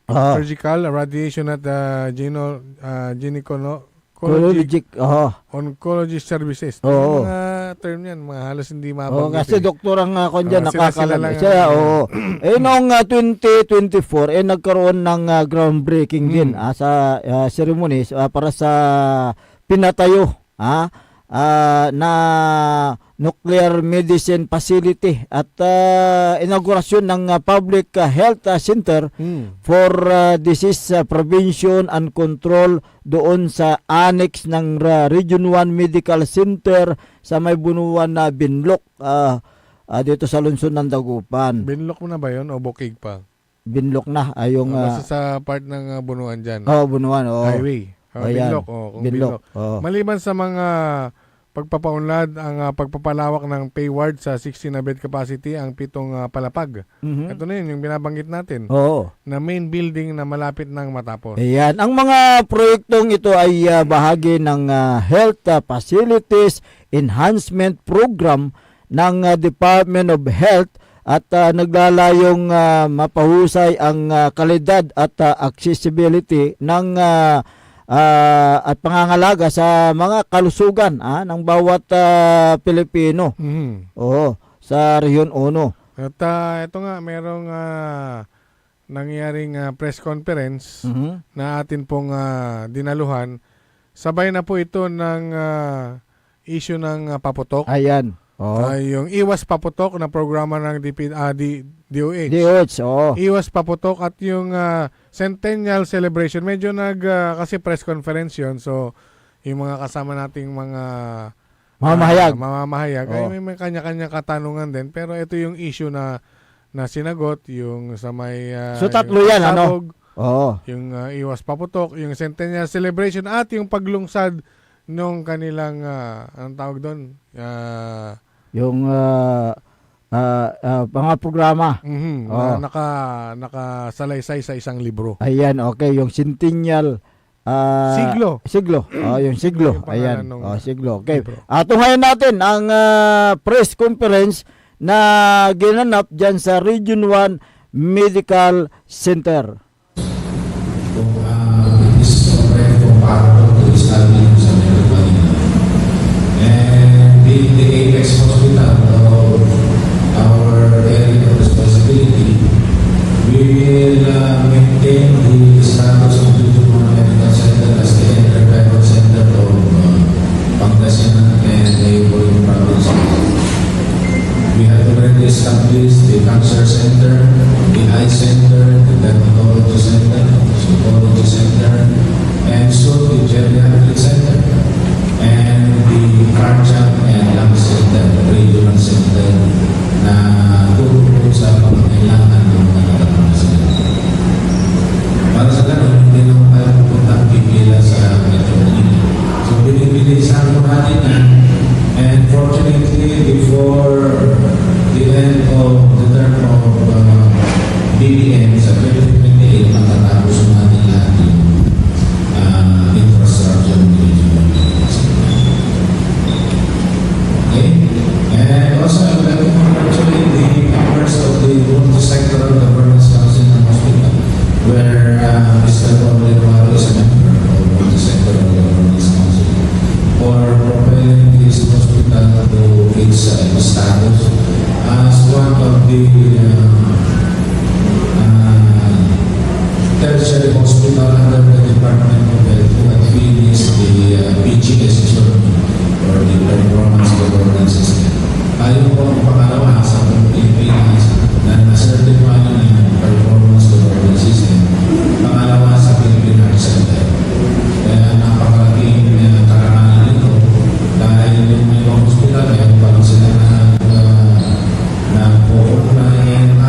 Speaker 10: surgical, radiation at oncology services. Yung mga term yan, halos hindi mabanggit.
Speaker 9: Kasi doktor ang dyan nakakalam. Noong 2024, nagkaroon ng groundbreaking din sa ceremonies para sa pinatayo na nuclear medicine facility at inaugurasyon ng public health center for disease prevention and control doon sa annex ng Region 1 Medical Center sa may bunuan na Binlok dito sa lungsod ng Dagupan.
Speaker 10: Binlok mo na ba yun o Bukig pa?
Speaker 9: Binlok na yung
Speaker 10: basta sa part ng bunuan dyan.
Speaker 9: bunuan.
Speaker 10: Highway.
Speaker 9: Ayan.
Speaker 10: Binlok. Kung
Speaker 9: Binlok.
Speaker 10: Binlok. Maliban sa mga pagpapaunlad, ang pagpapalawak ng pay ward sa 16 na bed capacity, ang 7 palapag. Ito na yun, yung binabanggit natin. Na main building na malapit nang matapos.
Speaker 9: Ayan. Ang mga proyektong ito ay bahagi ng Health Facilities Enhancement Program ng Department of Health at naglalayong mapahusay ang kalidad at accessibility ng at pangangalaga sa mga kalusugan ng bawat Pilipino. Sa Rehiyon 1.
Speaker 10: At ito nga, merong nangyaring press conference na atin pong dinaluhan. Sabay na po ito ng issue ng paputok.
Speaker 9: Ayan.
Speaker 10: Yung Iwas Paputok na programa ng DOH. Iwas Paputok at yung Centennial Celebration. Medyo kasi press conference yun. So, yung mga kasama nating mga mamamahayag ay may kanya-kanya katanungan din. Pero ito yung issue na sinagot. Yung sa may
Speaker 9: so, tatlo yan,
Speaker 10: sabog, yung Iwas Paputok, yung Centennial Celebration at yung paglungsad nung kanilang, anong tawag doon?
Speaker 9: Yung mga programa.
Speaker 10: Nakasalaysay sa isang libro.
Speaker 9: Ayan, okay. Yung Centennial
Speaker 10: Siglo.
Speaker 9: Yung Siglo. Ayan. Siglo. Okay.
Speaker 10: Libro.
Speaker 9: Tunghayan natin ang press conference na ginanap dyan sa Region 1 Medical Center.
Speaker 14: The Apex Hospital of our area of responsibility, we will maintain the status of Region 1 Medical Center as the enterprise center of Pangasinan and neighboring provinces. We have already established the Cancer Center, the Eye Center, the Dermatology Center, the Psychology Center, and soon the Geriatric Center, and the Cardiac and Lung Center, Regional Center, na tutulong sa pangangailangan ng mga nakatalasan. Para sa ganun, hindi naman tayo pupunta ang pipila sa Metro Manila. So, binibilisan mo natin yan. And fortunately, before the end of the term of BBM sa 2028, matatapos natin lahat yung infrastructure ng region. And also, I would like to congratulate the members of the Multi-Sectoral Governance Council ng Hospital, where Mr. Paul Eduardo is a member of the Multi-Sectoral Governance Council, for propelling this hospital to its status as one of the tertiary hospital under the Department of Health who had finished the PGS journey or the Performance Governance System. Tayo po ang pangalawa sa Pilipinas na na-certify na yung Performance Governance System. Pangalawa sa Philippine Heart Center. Kaya napakalaking karangalan nito dahil yung mga hospital, meron pa rin sila na pupunta na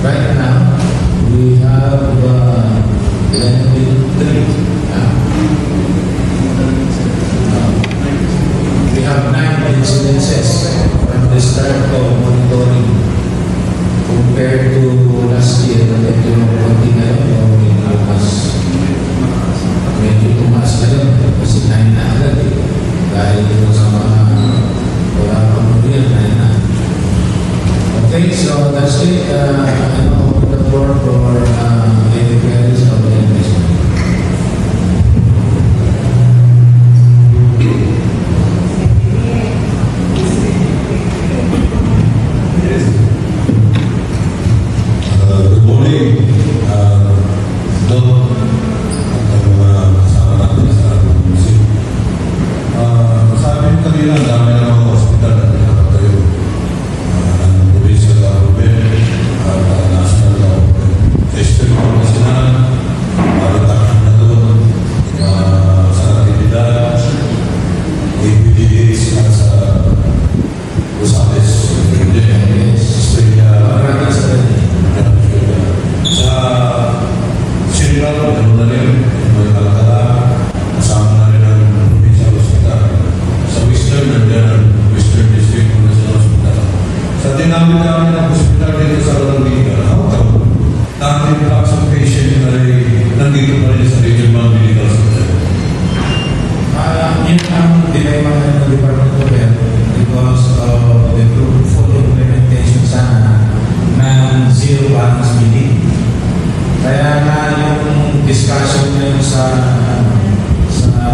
Speaker 14: right now, we have 3. We have 9 incidences from the start of monitoring compared to last year. Medyo konti na yun, medyo tumaas na yun kasi 9 na agad dahil dito sa mga wala pang muli 9 na. Okay, so that's it. I'm open the floor for any queries of the investment. Good morning. Doon ang mga kasama natin sa museum. Sabi ko kanina, ang dami ng mga hospital na pinapatayo. Ang provincial government at national government. Sa Eastern Pangasinan, maratakin na doon. Sa Natividad, APDH at sa Rosales. Sa Central, gano'n na rin, may Alcala, kasama na rin ang Provincial Hospital. Sa Western, nandiyan ang Western District National Hospital. Sa dinami-dami ng hospital dito sa Lalawigan, natin blocks of patient ay nandito pa rin sa Regional Medical Center. Yun ang dilemma ng Department of Health because of the full implementation sana ng zero balance billing. Kaya na yung discussion ngayon sa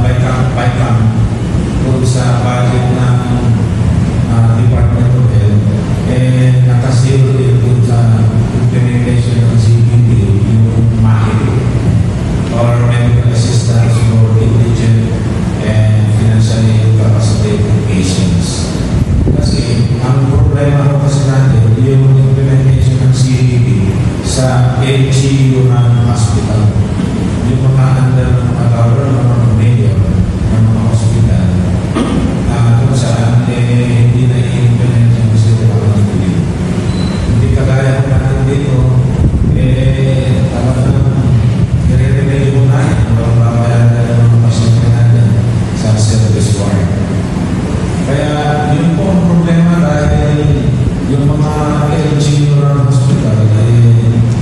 Speaker 14: BICAM kung sa budget ng Department of Health, nakasiro din kung sa implementation ng CBD, yung MAHIP or medical assistance for indigent and financially incapacitated patients. Kasi ang problema ko kasi natin, yung implementation ng CBD sa LGU ng hospital. Yung mga under ng mga government, ng mga mayor, ng mga hospital, kung saan hindi na i-implement yung CBD. Hindi kagaya natin dito, talagang nire-remedy mo natin ang babayaran ng mga pasyente natin sa service ward. Kaya yun po ang problema dahil yung mga LGU ng hospital ay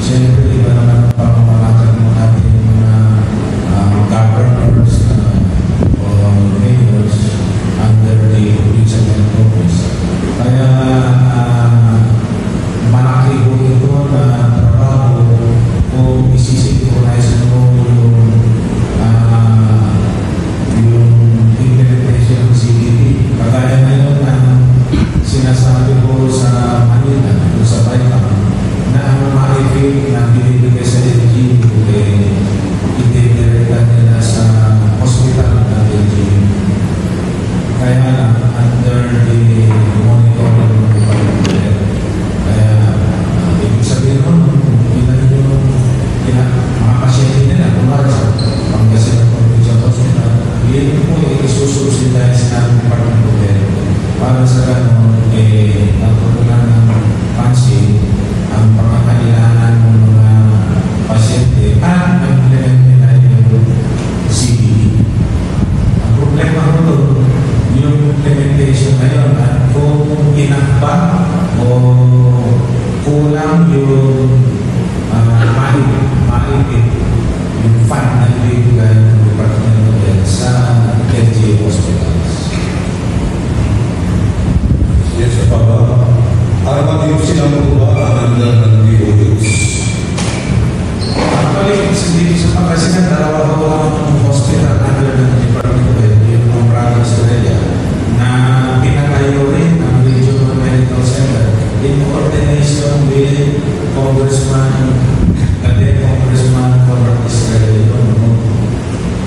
Speaker 14: siyempre iba naman ang pamamalakad mo natin yung mga governors o mayors under the provincial health office. Kaya malaki po ito na trabaho kung isi-synchronize mo yung implementation ng CBD. Kagaya ngayon ang sinasabi ko sa Manila, sa BICAM, na ang ma-effect na binibigay sa LGU itidirekta nila sa hospital ng LGU. Kaya lang, under the monitoring ng Department of Health. Kaya, ibig sabihin nun, ilan yung mga pasyente nila, kumara sa Pangasinan Provincial Hospital, yun po isususidize ng Department of Health. Para sa gano'n, natutunan ng pansin ang pangangailangan ng mga pasyente at implement nila yung CBD. Ang problema ko doon, yung implementation ngayon at kung inakbang o kulang yung maipit yung fund na ibigay ng Department of Health sa LGU hospitals. Yes, Papa. Araw yung sila mo ba ang ng DOH? Actually, dito sa Pangasinan, dalawa hospital under ng Department of Health, yung Nombrado Australia, na pinatayo rin ang Regional Medical Center in coordination with Congressman Conrad Estrella.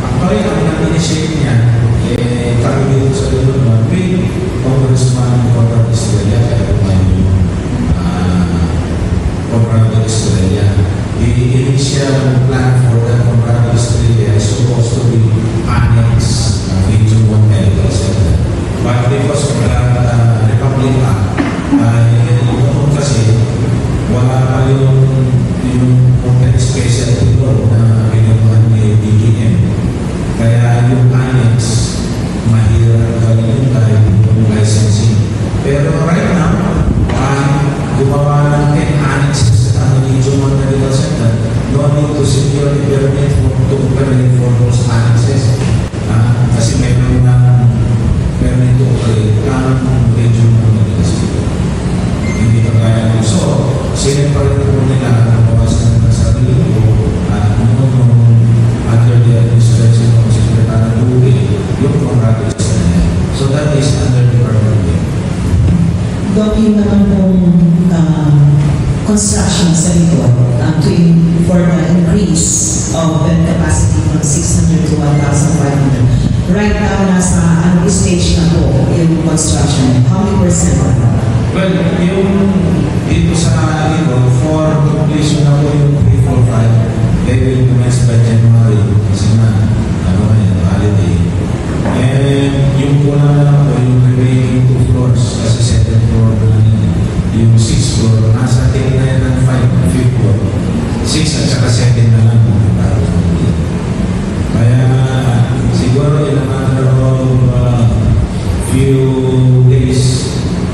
Speaker 14: Actually, ang nag-initiate niya, kami dito sa Luzon, with Congressman Conrad Estrella, kaya kumain yung Conrad Estrella. The initial plan for the Conrad Estrella is supposed to be annexed into one medical center. But because of the Republic Act, noon kasi wala pa yung specialty law na kinukuha ni DGM. Kaya yung annex, mahirap gawin kahit yung licensing. Pero right now, gumawa ng 10 annexes sa Regional Medical Center, no need to secure the permit to operate for those annexes. Kasi mayroon ng permit to operate ang Regional Medical Center. Hindi pa kaya nyo. So, sila pa rin po nila ang bawasan ng sarili ko at under the administration of Secretary Luwi, yung contractors na niya. So, that is under the permit.
Speaker 15: Dok, yung naman pong construction sa likod for the increase of bed capacity from 600 to 1,500. Right now, nasa stage na po yung construction. How many percent?
Speaker 14: Well, yung dito sa likod, for completion na po yung 345, they will commence by January kasi na, holiday. And yung kulang na lang po, yung remaining 2 floors, kasi 7th floor na yung 6th floor, nasa 10 na yan ng 5 na 5th floor. 6 at saka 7 na lang po. Kaya siguro in a matter of few days,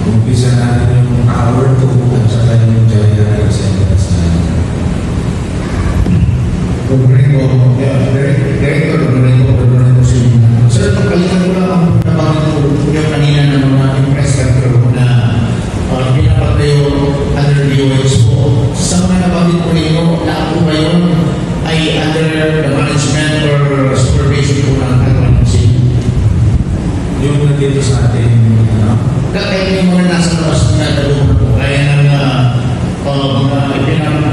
Speaker 14: umpisa natin yung tower 2 at saka yung Jaya Centers na.
Speaker 12: Director, Sir, pagkalitan ko lang ang nabanggit ko yung kanina ng mga impress control na pinapatayo under DOH po. Sa mga nabanggit ko ninyo, lahat po ba yun ay under the management or supervision po ng Almansin?
Speaker 14: Yung nandito sa atin,
Speaker 12: Kaya yung mga nasa labas na talong po, kaya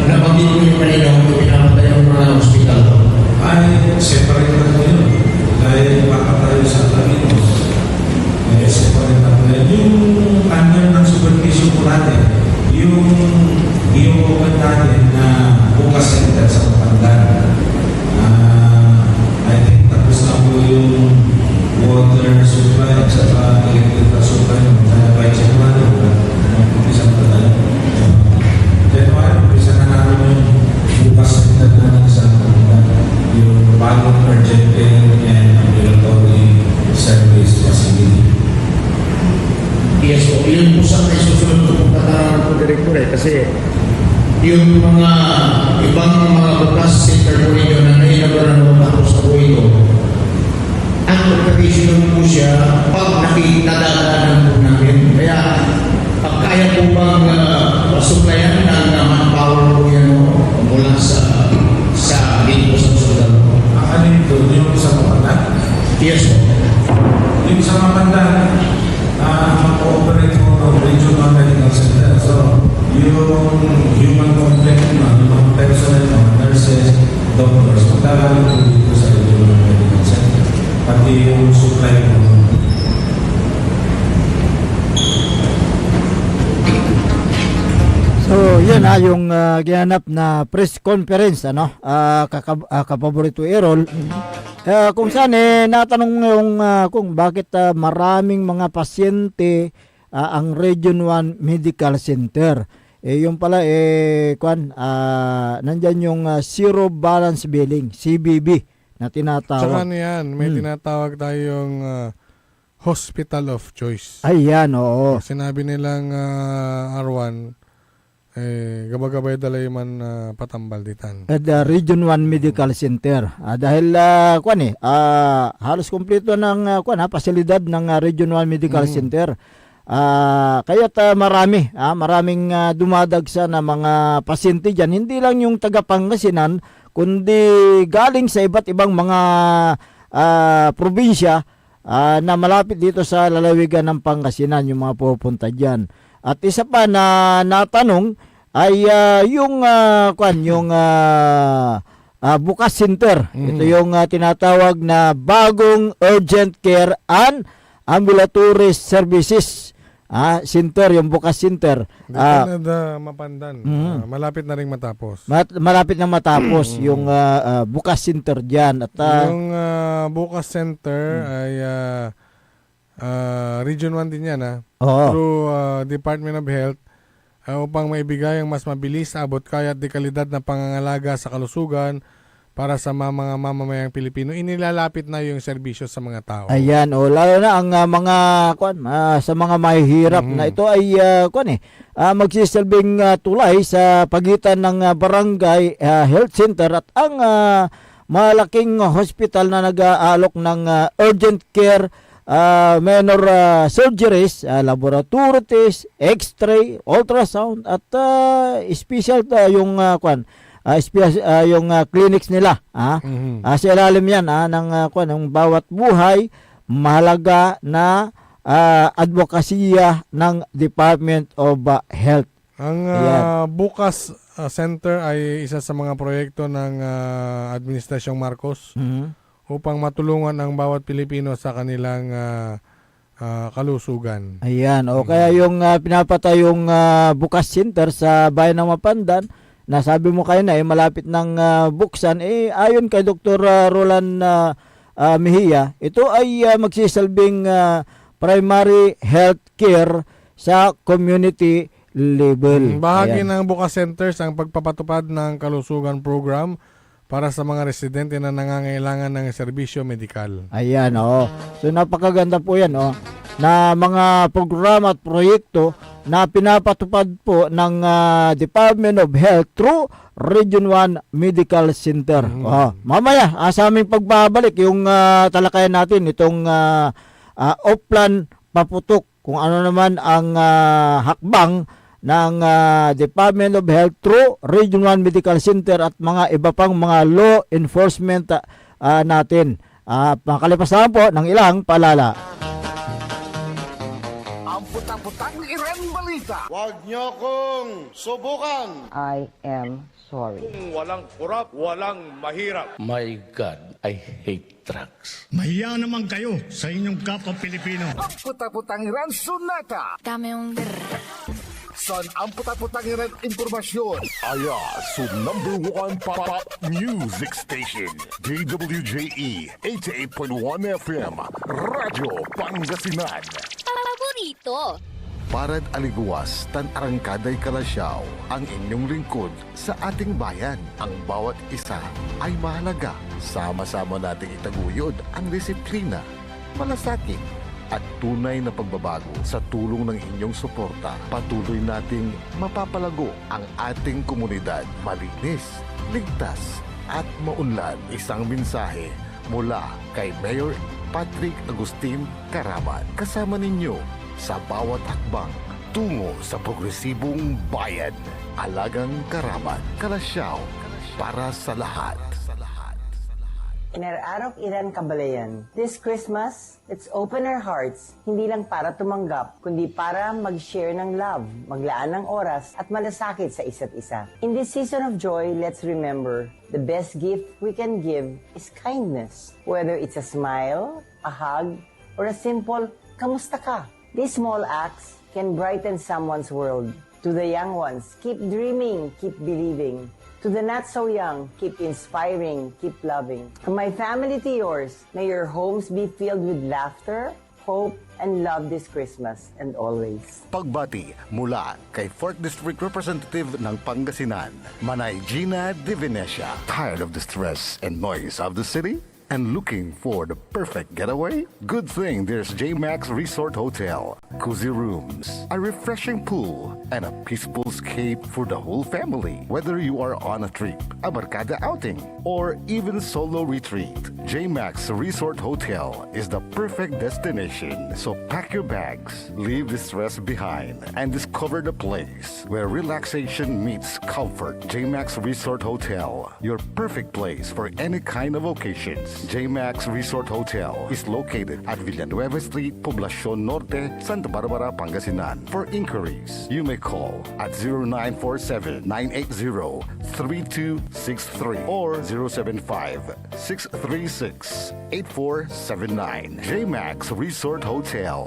Speaker 12: nabanggit ko yung kanina kung pinapatayo ng mga hospital po.
Speaker 14: ay separate na po yun. Dahil makatayo sa Alaminos, ay separate na po yun. Yung under ng supervision po natin, yung i-open natin na bukas center sa Kapandan. I think tapos na po yung water supply at saka electrical supply kaya by January mag-umpisa na tayo. January, umpisa na natin yung bukas center natin sa Kapandan. Yung bagong urgent care and ambulatory service facility.
Speaker 12: Yes po, yun po sa may susunod ko pong katanungan po, Director, kasi yung mga ibang mga bukas center po ninyo na nainabaran mo tapos sa po ito, ang operation po siya pag nakitadaanan po namin. Kaya pag kaya po bang supplyan ng manpower po yan mula sa dito po sa hospital po.
Speaker 14: Ano ito? Yung sa Kapandan?
Speaker 12: Yes po.
Speaker 14: Yung sa Kapandan, mag-ooperate mo ng Regional Medical Center. So, yung human complex mo, yung mga personnel mo, nurses, doctors, magkakaroon po dito sa Regional Medical Center. Pati yung supply mo.
Speaker 9: So, yan yung ginanap na press conference, kapaborito Errol. Kung saan natanong yung kung bakit maraming mga pasyente ang Region 1 Medical Center. Yung pala nandyan yung Zero Balance Billing, CBB na tinatawag.
Speaker 10: Saka yan, may tinatawag tayong Hospital of Choice.
Speaker 9: Ayan, oo.
Speaker 10: Sinabi nilang R1, gabagabay dalay man patambal ditan.
Speaker 9: At Region 1 Medical Center. Dahil halos kumpleto ng pasilidad ng Region 1 Medical Center. Kaya't maraming dumadagsa na mga pasyente dyan. Hindi lang yung taga Pangasinan, kundi galing sa iba't ibang mga probinsya na malapit dito sa lalawigan ng Pangasinan, yung mga pupunta dyan. At isa pa na natanong ay yung Bukas Center. Ito yung tinatawag na bagong urgent care and ambulatory services center, yung Bukas Center.
Speaker 10: Mapandan. Malapit na rin matapos.
Speaker 9: Malapit na matapos yung Bukas Center dyan. At,
Speaker 10: yung Bukas Center ay Region 1 din yan. Through Department of Health upang maibigay ang mas mabilis, abot kaya at dekalidad na pangangalaga sa kalusugan para sa mga mamamayang Pilipino. Inilalapit na yung serbisyo sa mga tao.
Speaker 9: Ayan, lalo na ang mga sa mga mahihirap na ito ay magsisilbing tulay sa pagitan ng barangay health center at ang malaking hospital na nag-aalok ng urgent care, minor surgeries, laboratories, x-ray, ultrasound at special yung yung clinics nila. Sa ilalim yan ng bawat buhay, mahalaga na advokasya ng Department of Health.
Speaker 10: Ang Bukas Center ay isa sa mga proyekto ng Administrasyong Marcos upang matulungan ang bawat Pilipino sa kanilang kalusugan.
Speaker 9: Ayan, kaya yung pinapatayong Bukas Center sa bayan ng Mapandan, na sabi mo kayo na malapit ng buksan, ayon kay Dr. Roland Mejia, ito ay magsisilbing primary health care sa community level.
Speaker 10: Bahagi ng Bukas Centers ang pagpapatupad ng kalusugan program para sa mga residente na nangangailangan ng serbisyo medikal.
Speaker 9: Ayan, so napakaganda po yan, na mga programa at proyekto na pinapatupad po ng Department of Health through Region 1 Medical Center. Mamaya, sa aming pagbabalik, yung talakayan natin itong Oplan Paputok, kung ano naman ang hakbang ng Department of Health through Region 1 Medical Center at mga iba pang mga law enforcement natin. Makalipasan po ng ilang paalala.
Speaker 11: Putang-putang Iren Balita. Huwag niyo kong subukan.
Speaker 6: I am sorry.
Speaker 11: Kung walang kurap, walang mahirap.
Speaker 7: My God, I hate drugs.
Speaker 12: Mahiya naman kayo sa inyong kapwa Pilipino.
Speaker 11: Ang putang-putang Iren Sunata.
Speaker 5: Dame yung
Speaker 11: Son ang putang-putang Iren Impormasyon.
Speaker 4: Aya sa #1 pop music station, DWJE 88.1 FM, Radyo Pangasinan.
Speaker 5: paborito.
Speaker 4: Parad aliguas, tan arangkaday kalasyaw, ang inyong lingkod sa ating bayan. Ang bawat isa ay mahalaga. Sama-sama nating itaguyod ang disiplina, malasakit, at tunay na pagbabago. Sa tulong ng inyong suporta, patuloy nating mapapalago ang ating komunidad. Malinis, ligtas, at maunlad. Isang mensahe mula kay Mayor Patrick Agustin Caraman. Kasama ninyo sa bawat hakbang tungo sa progresibong bayan. Alagang Caraman, Kalasyaw, para sa lahat.
Speaker 6: Inararok Iran Kabalayan. This Christmas, let's open our hearts, hindi lang para tumanggap, kundi para mag-share ng love, maglaan ng oras, at malasakit sa isa't isa. In this season of joy, let's remember, the best gift we can give is kindness. Whether it's a smile, a hug, or a simple, kamusta ka? These small acts can brighten someone's world. To the young ones, keep dreaming, keep believing. To the not so young, keep inspiring, keep loving. From my family to yours, may your homes be filled with laughter, hope, and love this Christmas and always.
Speaker 4: Pagbati mula kay 4th District Representative ng Pangasinan, Manay Gina Divinesia. Tired of the stress and noise of the city? And looking for the perfect getaway? Good thing there's JMax Resort Hotel. Cozy rooms, a refreshing pool, and a peaceful escape for the whole family. Whether you are on a trip, a barkada outing, or even solo retreat, JMax Resort Hotel is the perfect destination. So pack your bags, leave the stress behind, and discover the place where relaxation meets comfort. JMax Resort Hotel, your perfect place for any kind of occasions. JMax Resort Hotel is located at Villanueva Street, Poblacion Norte, Santa Barbara, Pangasinan. For inquiries, you may call at 0947-980-3263 or 075-636-8479. JMax Resort Hotel.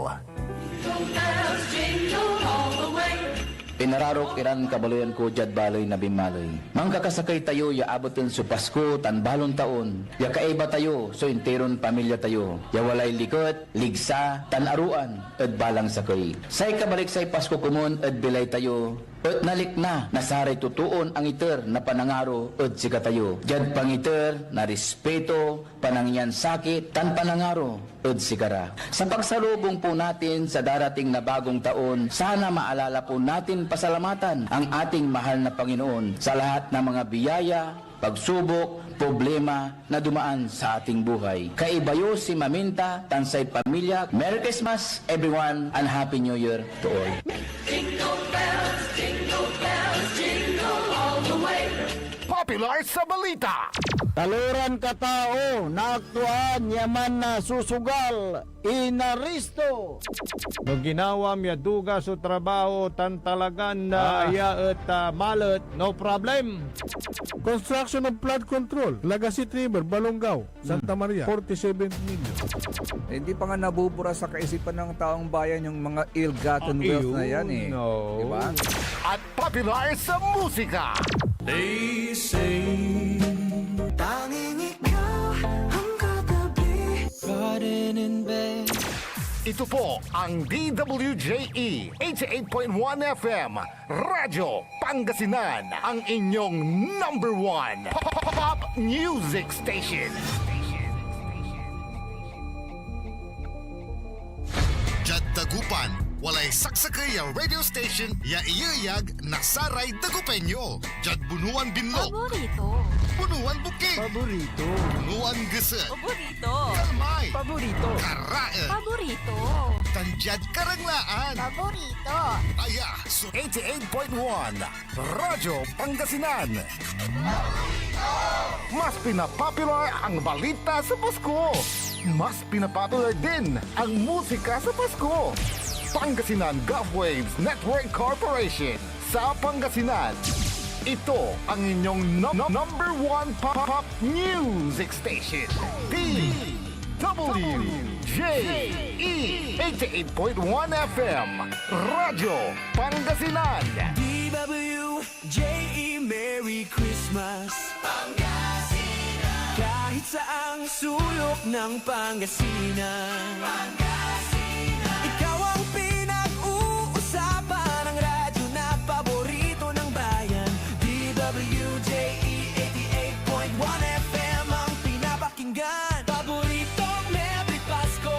Speaker 7: Pinararok Iran kabaloyan ko jad baloy na bimaloy. Mangkakasakay tayo ya abotin su Pasko tan balon taon. Ya kaiba tayo so interon pamilya tayo. Ya walay likot, ligsa, tan aruan ed balang sakay. Say kabalik say Pasko kumon ed bilay tayo. At nalik na nasaray tutuon ang iter na panangaro at sikatayo. Jad pangiter na respeto, panangyan sakit, tan panangaro at sikara. Sa pagsalubong po natin sa darating na bagong taon, sana maalala po natin pasalamatan ang ating mahal na Panginoon sa lahat ng mga biyaya, pagsubok, problema na dumaan sa ating buhay. Kaibayo si Maminta, Tansay Pamilya. Merry Christmas everyone and Happy New Year to all.
Speaker 11: Popular sa balita.
Speaker 9: Taluran katao na aktuan yaman na susugal inaristo.
Speaker 10: No ginawa miya duga sa trabaho tan talagan na iya at malat, no problem. Construction of flood control, Lagasit River, Balongaw, Santa Maria, 47 million.
Speaker 2: Hindi pa nga nabubura sa kaisipan ng taong bayan yung mga ill-gotten wealth na yan eh.
Speaker 10: No.
Speaker 2: Diba?
Speaker 11: At popular sa musika.
Speaker 8: They say tanging ikaw ang katabi, riding in bed.
Speaker 11: Ito po ang DWJE 88.1 FM Radyo Pangasinan, ang inyong number one pop music station. Jad Dagupan, walay saksakay ang radio station ya iyayag nasaray Dagupenyo. Jad Bunuan Binlog,
Speaker 5: Paborito.
Speaker 11: Bunuan Bukid,
Speaker 9: Paborito.
Speaker 11: Bunuan Gese,
Speaker 5: Paborito.
Speaker 11: Kalmay,
Speaker 9: Paborito.
Speaker 11: Karae,
Speaker 5: Paborito.
Speaker 11: Tanjad Karanglaan.
Speaker 5: Paborito.
Speaker 11: Aya, so 88.1 Radyo Pangasinan. Mas pinapopular ang balita sa Pasko. Mas pinapopular din ang musika sa Pasko. Pangasinan Golfwaves Network Corporation sa Pangasinan. Ito ang inyong number one pop music station. DWJE 88.1 FM Radyo Pangasinan.
Speaker 8: DWJE, Merry Christmas Pangasinan. Kahit saang sulok ng Pangasinan, ikaw ang pinag-uusapan ng radyo na paborito ng bayan. DWJE 88.1 FM ang pinapakinggan. Paboritong Merry Pasko,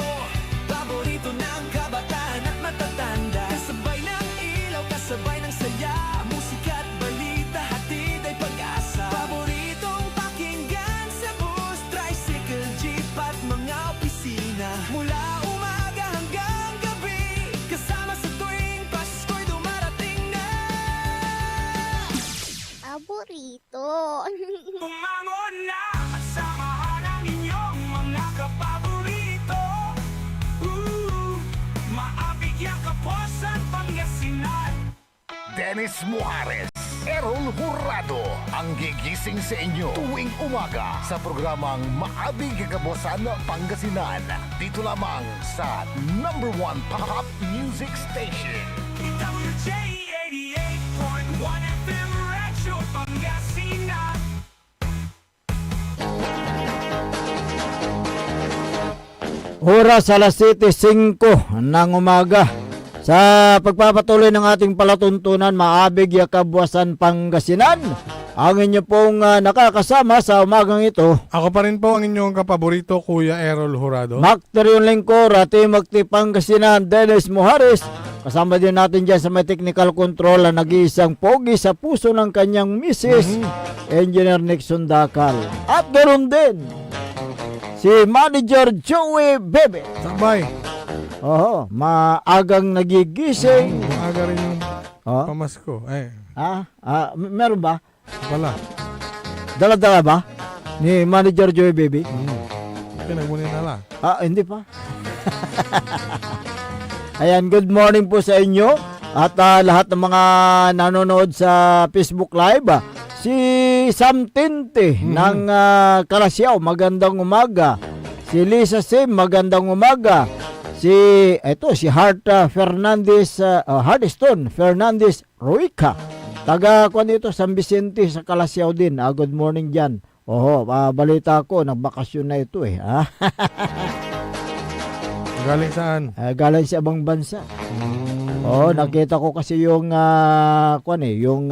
Speaker 8: paborito ng kabataan at matatanda. Kasabay ng ilaw, kasabay ng saya, musika at balita, hatid ay pag-asa. Paboritong pakinggan sa bus, tricycle, jeep at mga opisina. Mula umaga hanggang gabi, kasama sa tuwing Pasko'y dumarating na.
Speaker 5: Paborito.
Speaker 8: Bumangon na at samahan ang inyong mga kapaborito. Maabigyan kapusan Pangasinan.
Speaker 11: Dennis Muhares, Errol Hurado ang gigising sa inyo tuwing umaga sa programang Maabig Kagabosan Pangasinan. Dito lamang sa number one pop music station.
Speaker 8: DWJE 88.1 FM Radyo Pangasinan.
Speaker 9: Oras alas 7:05 ng umaga. Sa pagpapatuloy ng ating palatuntunan, Maabig Yakabwasan Pangasinan, ang inyo pong nakakasama sa umagang ito.
Speaker 10: Ako pa rin po ang inyong kapaborito, Kuya Errol Hurado.
Speaker 9: Macterion Lingkor, Magti Pangasinan, Dennis Muhares. Kasama din natin dyan sa may technical control na nag-iisang pogi sa puso ng kanyang misis, Engineer Nixon Dakal. At ganoon din, si Manager Joey Bebe.
Speaker 10: Sabay.
Speaker 9: Oo, maagang nagigising.
Speaker 10: Maaga rin yung pamasko.
Speaker 9: Meron ba?
Speaker 10: Wala.
Speaker 9: Dala-dala ba? Ni Manager Joey Bebe?
Speaker 10: Pinagmunin na lang.
Speaker 9: Hindi pa. Ayan, good morning po sa inyo at lahat ng mga nanonood sa Facebook Live. Si Sam Tinte ng Kalasyaw, magandang umaga. Si Lisa Sim, magandang umaga. Si Hart Hardstone Fernandez Ruica. Taga dito San Vicente sa Kalasyaw din. Good morning dyan. Balita ko, nagbakasyon na ito eh.
Speaker 10: Galing saan?
Speaker 9: Galing sa ibang bansa. Oo, nakita ko kasi yung yung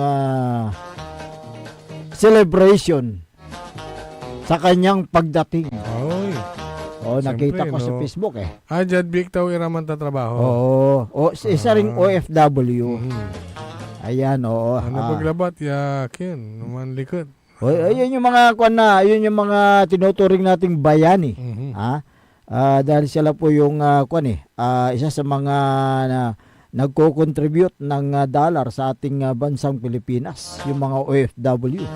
Speaker 9: celebration sa kanyang pagdating.
Speaker 10: Oy.
Speaker 9: Oo, nakita
Speaker 10: Siyempre,
Speaker 9: ko sa
Speaker 10: no?
Speaker 9: Facebook eh.
Speaker 10: Jad Vic taw iraman ta trabaho.
Speaker 9: Oo. Isa ring OFW. Ayan, oo.
Speaker 10: Ano paglabat yakin, naman likod.
Speaker 9: Ayun yung mga yun yung mga tinuturing nating bayani. Dahil sila po yung isa sa mga nagko-contribute ng dollar sa ating bansang Pilipinas, yung mga OFW.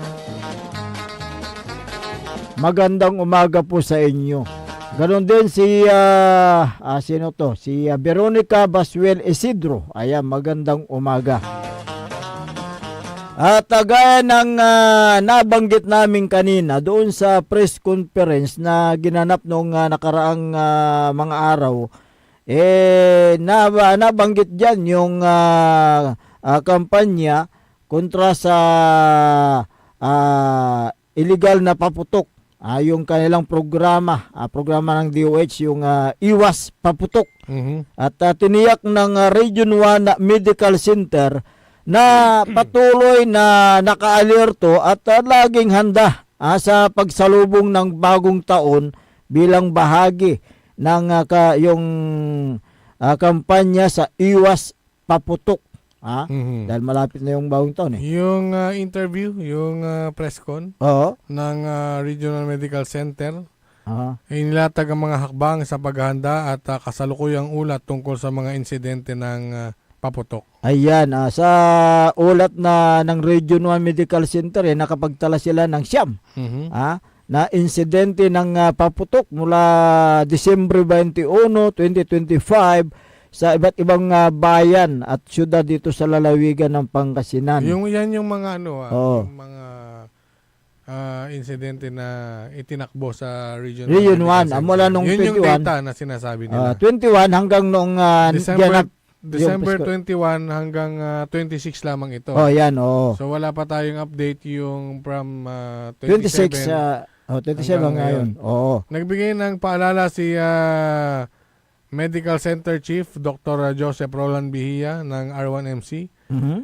Speaker 9: Magandang umaga po sa inyo. Ganon din si sino to? Si Veronica Basuel Isidro. Ayan, magandang umaga. At gaya ng nabanggit namin kanina doon sa press conference na ginanap noong nakaraang mga araw, nabanggit dyan yung kampanya kontra sa illegal na paputok. Yung kanilang programa ng DOH, yung Iwas Paputok. At tiniyak ng Region 1 Medical Center na patuloy na naka-alerto at laging handa sa pagsalubong ng bagong taon bilang bahagi ng yung kampanya sa Iwas Paputok. Dahil malapit na yung bagong taon eh.
Speaker 10: Yung interview, yung press con ng Regional Medical Center, inilatag ang mga hakbang sa paghahanda at kasalukuyang ulat tungkol sa mga insidente ng paputok.
Speaker 9: Ayan, sa ulat ng Region 1 Medical Center, nakapagtala sila ng siyam na insidente ng paputok mula Disyembre 21, 2025 sa iba't ibang bayan at syudad dito sa lalawigan ng Pangasinan.
Speaker 10: Yan yung mga yung mga insidente na itinakbo sa Region
Speaker 9: 1. Mula nung
Speaker 10: yun
Speaker 9: 21.
Speaker 10: Yung data na sinasabi nila.
Speaker 9: 21 hanggang noong
Speaker 10: December 21 hanggang 26 lamang ito.
Speaker 9: Yan,
Speaker 10: So wala pa tayong update yung from
Speaker 9: 26 ngayon.
Speaker 10: Nagbigay ng paalala si Medical Center Chief Dr. Joseph Roland Bihia ng R1MC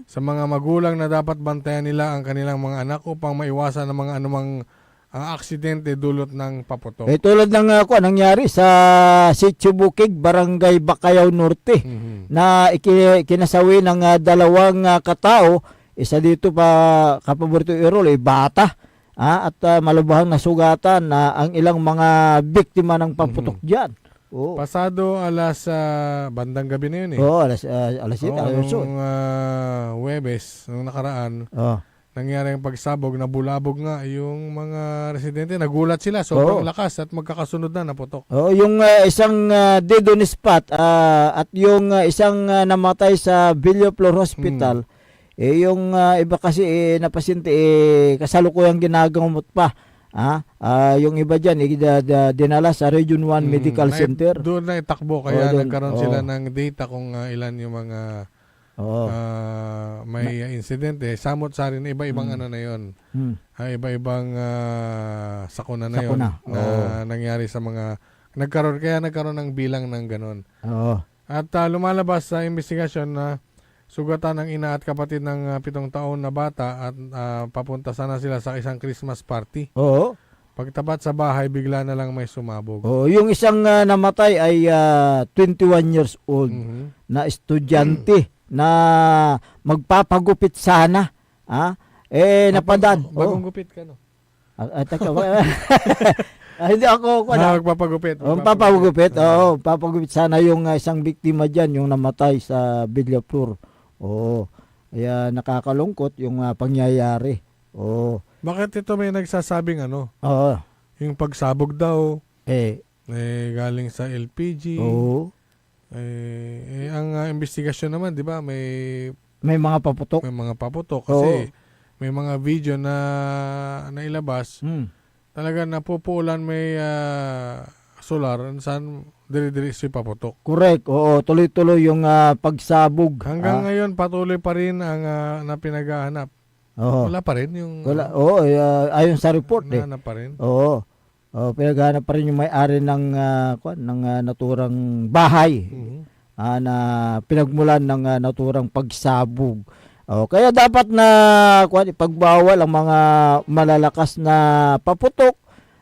Speaker 10: sa mga magulang na dapat bantayan nila ang kanilang mga anak upang maiwasan ang mga anumang aksidente dulot ng paputok.
Speaker 9: Tulad ng nangyari sa Sitio Bukig, Barangay Bacayao Norte, na kinasawi ng dalawang katao, isa dito pa kapaborito Irol, bata, at malubhang nasugatan ang ilang mga biktima ng paputok dyan.
Speaker 10: Pasado alas bandang gabi na yun eh.
Speaker 9: Alas 7.
Speaker 10: Nung Huwebes, nung nakaraan, nangyari ang pagsabog, nabulabog nga yung mga residente. Nagulat sila, sobrang lakas at magkakasunod na naputok.
Speaker 9: Yung isang dead on spot at yung isang namatay sa Villaflor Hospital, yung iba kasi na pasyente kasalukuyang ginagamot pa. Yung iba dyan dinala sa Region 1 Medical Center.
Speaker 10: Doon na itakbo kaya nagkaroon sila ng data kung ilan yung mga may insidente. Samot-sari na iba-ibang ano na yun. Iba-ibang sakuna na yun na nangyari sa mga nagkaroon ng bilang ng ganon. At lumalabas sa investigasyon na sugatan ng ina at kapatid ng 7 taon na bata at papunta sana sila sa isang Christmas party. Pagtapat sa bahay, bigla na lang may sumabog.
Speaker 9: Yung isang namatay ay 21 years old na estudyante na magpapagupit sana. Napadan.
Speaker 10: Bagong gupit ka, no?
Speaker 9: Hindi ako
Speaker 10: magpapagupit.
Speaker 9: Papagupit. Papagupit sana yung isang biktima diyan, yung namatay sa Villaflor. Kaya nakakalungkot yung pangyayari.
Speaker 10: Bakit ito may nagsasabing yung pagsabog daw galing sa LPG. Ang investigasyon naman, 'di ba, may
Speaker 9: mga paputok.
Speaker 10: May mga paputok kasi may mga video na nailabas. Talaga napupulan may solar saan diri-diri si paputok.
Speaker 9: Correct. Tuloy-tuloy yung pagsabog.
Speaker 10: Hanggang ngayon patuloy pa rin ang na pinaghahanap. Wala pa rin yung
Speaker 9: ayon sa report
Speaker 10: nahanap pa rin.
Speaker 9: Pinaghahanap pa rin yung may-ari ng naturang bahay. na pinagmulan ng naturang pagsabog. Kaya dapat na ipagbawal ang mga malalakas na paputok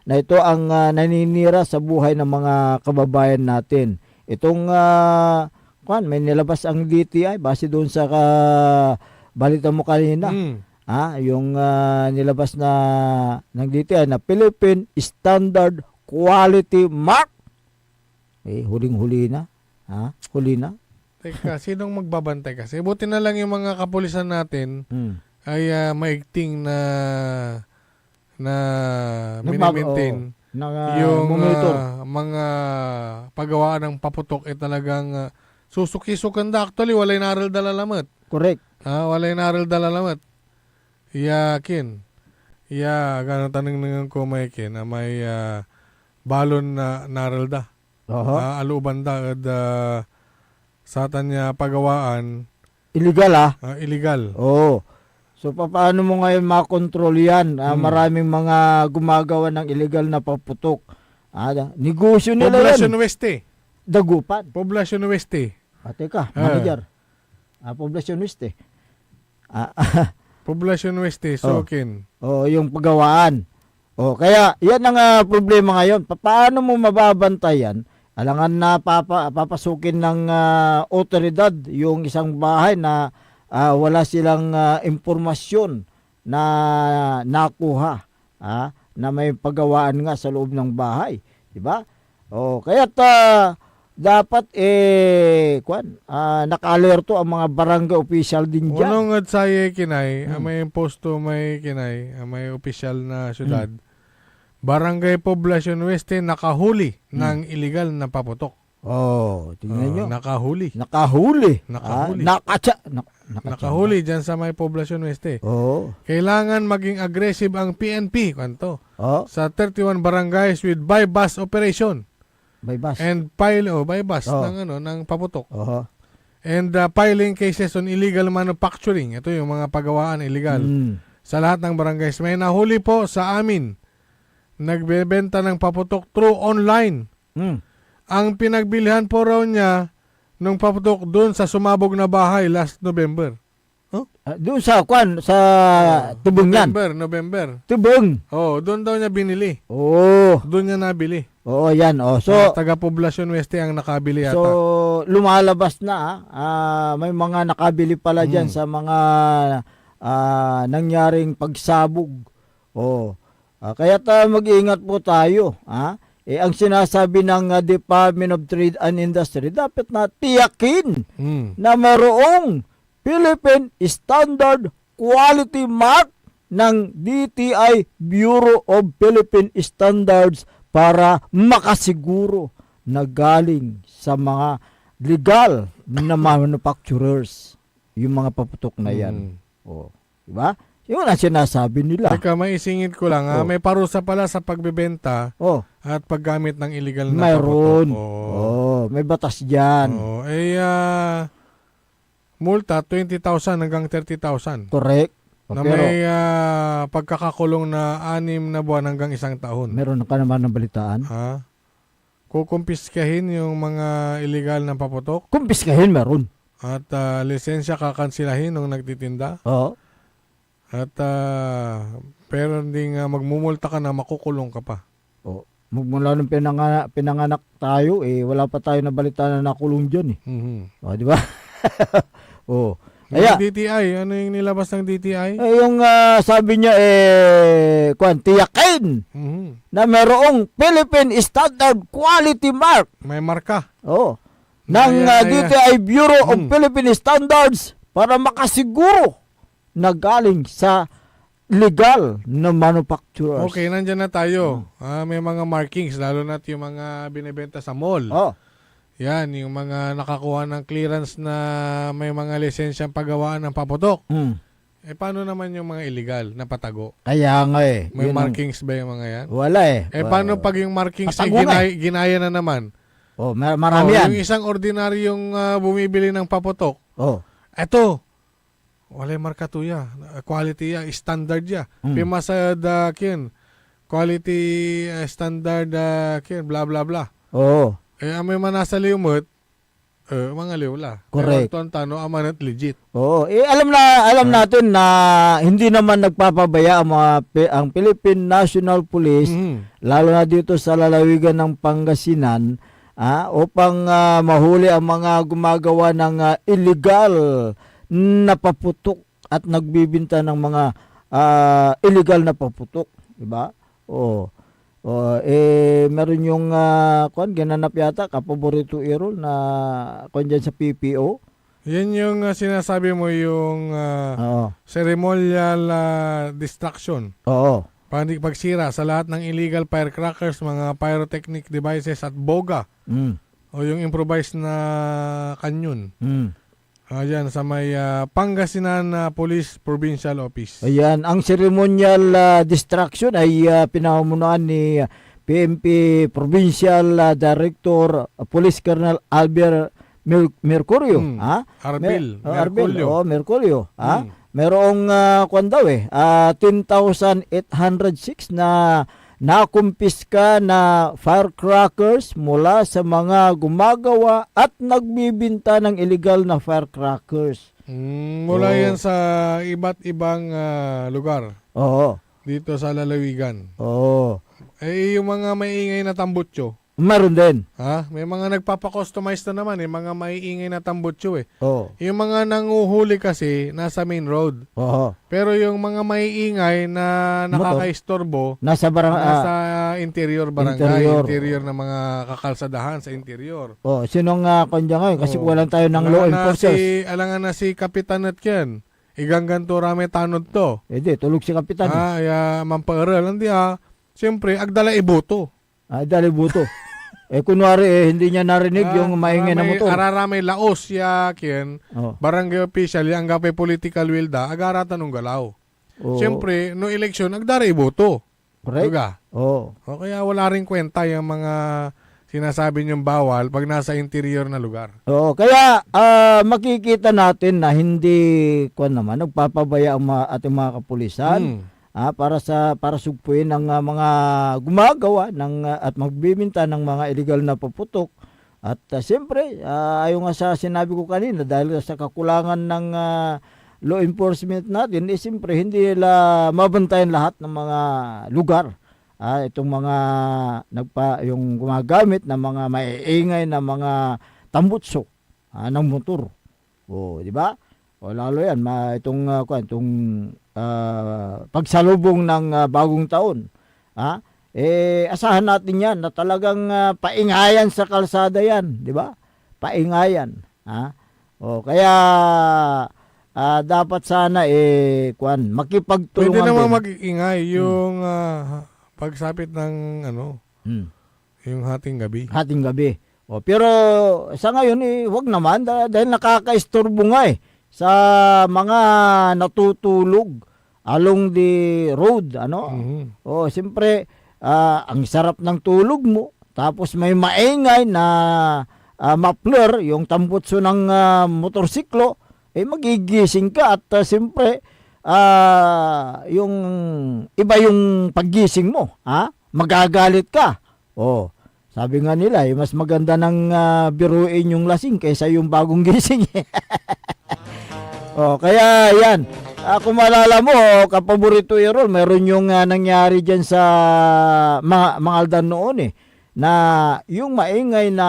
Speaker 9: na ito ang naninira sa buhay ng mga kababayan natin. Itong may nilabas ang DTI base doon sa balita mo kanina. Yung nilabas na ng DTI na Philippine Standard Quality Mark. Huling-huli na. Huli na.
Speaker 10: Teka, sinong magbabantay kasi? Buti na lang yung mga kapulisan natin ay maigting na minimaintain yung mga paggawaan ng paputok talagang susuki-sukanda. Actually, walay naral dalalamat.
Speaker 9: Correct.
Speaker 10: Walay naral dalalamat. Kin. Ganang tanong ko may kin na may balon na naral da. Aluban da sa tanya pagawaan
Speaker 9: illegal
Speaker 10: illegal.
Speaker 9: So paano mo ngayon makontrol yan? Maraming mga gumagawa ng illegal na paputok. Negosyo nila
Speaker 10: Poblacion
Speaker 9: yan.
Speaker 10: Oeste.
Speaker 9: Dagupan.
Speaker 10: Poblacion Oeste.
Speaker 9: Teka, manager. Poblacion Oeste.
Speaker 10: Poblacion Oeste, Sokin.
Speaker 9: Yung pagawaan. Kaya yan ang problema ngayon. Paano mo mababantayan? Alangan na papasukin ng otoridad yung isang bahay na wala silang impormasyon na nakuha na may pagawaan nga sa loob ng bahay, di ba? Kaya dapat naka-alerto ang mga barangay official din diyan.
Speaker 10: Unong at saye kinay, may imposto may kinay, may official na syudad. Barangay Poblacion Oeste nakahuli ng illegal na paputok.
Speaker 9: Tingnan nyo.
Speaker 10: Nakahuli.
Speaker 9: Nakahuli
Speaker 10: dyan sa may Poblacion Oeste. Kailangan maging aggressive ang PNP sa 31 barangays with buy-bus operation.
Speaker 9: Buy-bus.
Speaker 10: And buy-bus ng paputok. And filing cases on illegal manufacturing. Ito yung mga pagawaan illegal. Sa lahat ng barangays. May nahuli po sa amin. Nagbebenta ng paputok through online. Ang pinagbilihan po raw niya nung paputok doon sa sumabog na bahay last November.
Speaker 9: Doon sa Tubong yan.
Speaker 10: November.
Speaker 9: Tubong.
Speaker 10: Doon daw niya binili. Doon niya nabili.
Speaker 9: Yan. So
Speaker 10: taga Poblacion Oeste ang nakabili yata.
Speaker 9: So lumalabas na may mga nakabili pala diyan sa mga nangyaring pagsabog. Kaya mag-iingat po tayo. Ang sinasabi ng Department of Trade and Industry, dapat na tiyakin na mayroong Philippine Standard Quality Mark ng DTI Bureau of Philippine Standards para makasiguro na galing sa mga legal na manufacturers yung mga paputok na yan. Diba? Yun ang sinasabi nila.
Speaker 10: Teka, maisingit ko lang. May parusa pala sa pagbebenta at paggamit ng illegal na
Speaker 9: mayroon.
Speaker 10: paputok.
Speaker 9: May batas dyan.
Speaker 10: Multa 20,000 hanggang 30,000.
Speaker 9: Correct.
Speaker 10: Na may pagkakakulong na 6 na buwan hanggang 1 taon.
Speaker 9: Meron ka naman ng balitaan?
Speaker 10: Kukumpiskahin yung mga illegal na paputok.
Speaker 9: Kumpiskahin meron.
Speaker 10: At lisensya kakansilahin nung nagtitinda. At pero hindi nga magmumulta ka na, makukulong ka pa.
Speaker 9: Magmula nung pinanganak tayo, wala pa tayo na balita na nakulong dyan . Di ba?
Speaker 10: Yung DTI, ano yung nilabas ng DTI?
Speaker 9: Yung sabi niya, tiyakin na mayroong Philippine Standard Quality Mark.
Speaker 10: May marka.
Speaker 9: Ng DTI Bureau of Philippine Standards para makasiguro na galing sa legal na manufacturers.
Speaker 10: Okay, nandyan na tayo. May mga markings, lalo na yung mga binibenta sa mall. Yan, yung mga nakakuha ng clearance na may mga lisensyang paggawaan ng paputok. Paano naman yung mga illegal na patago?
Speaker 9: Kaya nga
Speaker 10: May markings ba yung mga yan?
Speaker 9: Wala
Speaker 10: paano pag yung markings ginaya na naman?
Speaker 9: Marami yan.
Speaker 10: Yung isang ordinaryong bumibili ng paputok. Eto, wala yung marka to ya. Quality ya, standard ya. Pimasa quality standard bla bla bla. May manasa liumot, Mga liwla.
Speaker 9: Correct.
Speaker 10: Pero tano amanat legit.
Speaker 9: Oo, alam natin na hindi naman nagpapabaya ang Philippine National Police, lalo na dito sa lalawigan ng Pangasinan, upang mahuli ang mga gumagawa ng illegal na paputok at nagbibinta ng mga illegal na paputok, di ba? Meron yung ginanap yata kapaborito Errol na dyan sa PPO.
Speaker 10: Yan yung sinasabi mo yung ceremonial distraction.
Speaker 9: Oo.
Speaker 10: Pagsira sa lahat ng illegal firecrackers, mga pyrotechnic devices at boga. O yung improvised na kanyon. Ayan, sa may Pangasinan Police Provincial Office.
Speaker 9: Ayan, ang ceremonial distraction ay pinamunuan ni PNP Provincial Director Police Colonel Albert Mercurio.
Speaker 10: Arbil.
Speaker 9: Mercurio. Merong 10,806 na nakumpiska na firecrackers mula sa mga gumagawa at nagbibinta ng illegal na firecrackers.
Speaker 10: Mula yan sa iba't ibang lugar.
Speaker 9: Oo.
Speaker 10: Dito sa lalawigan.
Speaker 9: Oo.
Speaker 10: Yung mga maiingay na tambutso.
Speaker 9: Meron din.
Speaker 10: May mga nagpapakustomize na naman mga maiingay na tambutso
Speaker 9: Oo.
Speaker 10: Yung mga nanguhuli kasi nasa main road.
Speaker 9: Oo.
Speaker 10: Pero yung mga maiingay na nakakaistorbo
Speaker 9: nasa
Speaker 10: interior barangay, interior na mga kakalsadahan sa interior.
Speaker 9: Sinong kanya ngayon? Kasi walang tayo ng law enforcers.
Speaker 10: Alangan na si Kapitan at yan. Igang ganto rame tanod to.
Speaker 9: Tulog si Kapitan.
Speaker 10: Mamparal. Siyempre, agdala iboto.
Speaker 9: Agdala iboto. Kunwari, hindi niya narinig yung maingay na motor.
Speaker 10: Araramay laos yakin, barangay official, yung gapay political will da, agaratan ng galaw. Siyempre, no eleksyon, agdara iboto.
Speaker 9: Correct.
Speaker 10: Diba? Kaya wala rin kwenta yung mga sinasabi niyong bawal pag nasa interior na lugar.
Speaker 9: Kaya makikita natin na hindi nagpapabaya ang ating mga kapulisan. Para sugpuin ng mga gumagawa at magbibinta ng mga illegal na paputok. At siyempre, ayon nga sa sinabi ko kanina, dahil sa kakulangan ng law enforcement natin, siyempre hindi nila mabantayan lahat ng mga lugar. Itong mga yung gumagamit ng mga maiingay na mga tambutso ng motor. Di ba? Lalo yan, itong pagsalubong ng bagong taon. Asahan natin yan na talagang paingayan sa kalsada yan, di ba? Paingayan. Kaya dapat sana makipagtulungan.
Speaker 10: Pwede naman mag-ingay yung pagsapit ng yung hating gabi.
Speaker 9: Hating gabi. Pero sa ngayon wag naman dahil nakakaistorbo nga sa mga natutulog along the road, siyempre, ang sarap ng tulog mo, tapos may maingay na muffler, yung tambutso ng motorsiklo, magigising ka at siyempre, yung iba yung paggising mo, magagalit ka. Sabi nga nila, mas maganda ng biruin yung lasing kaysa yung bagong gising. Kaya yan, kung maalala mo, kapaborito Errol, meron yung nangyari dyan sa mga Aldan noon na yung maingay na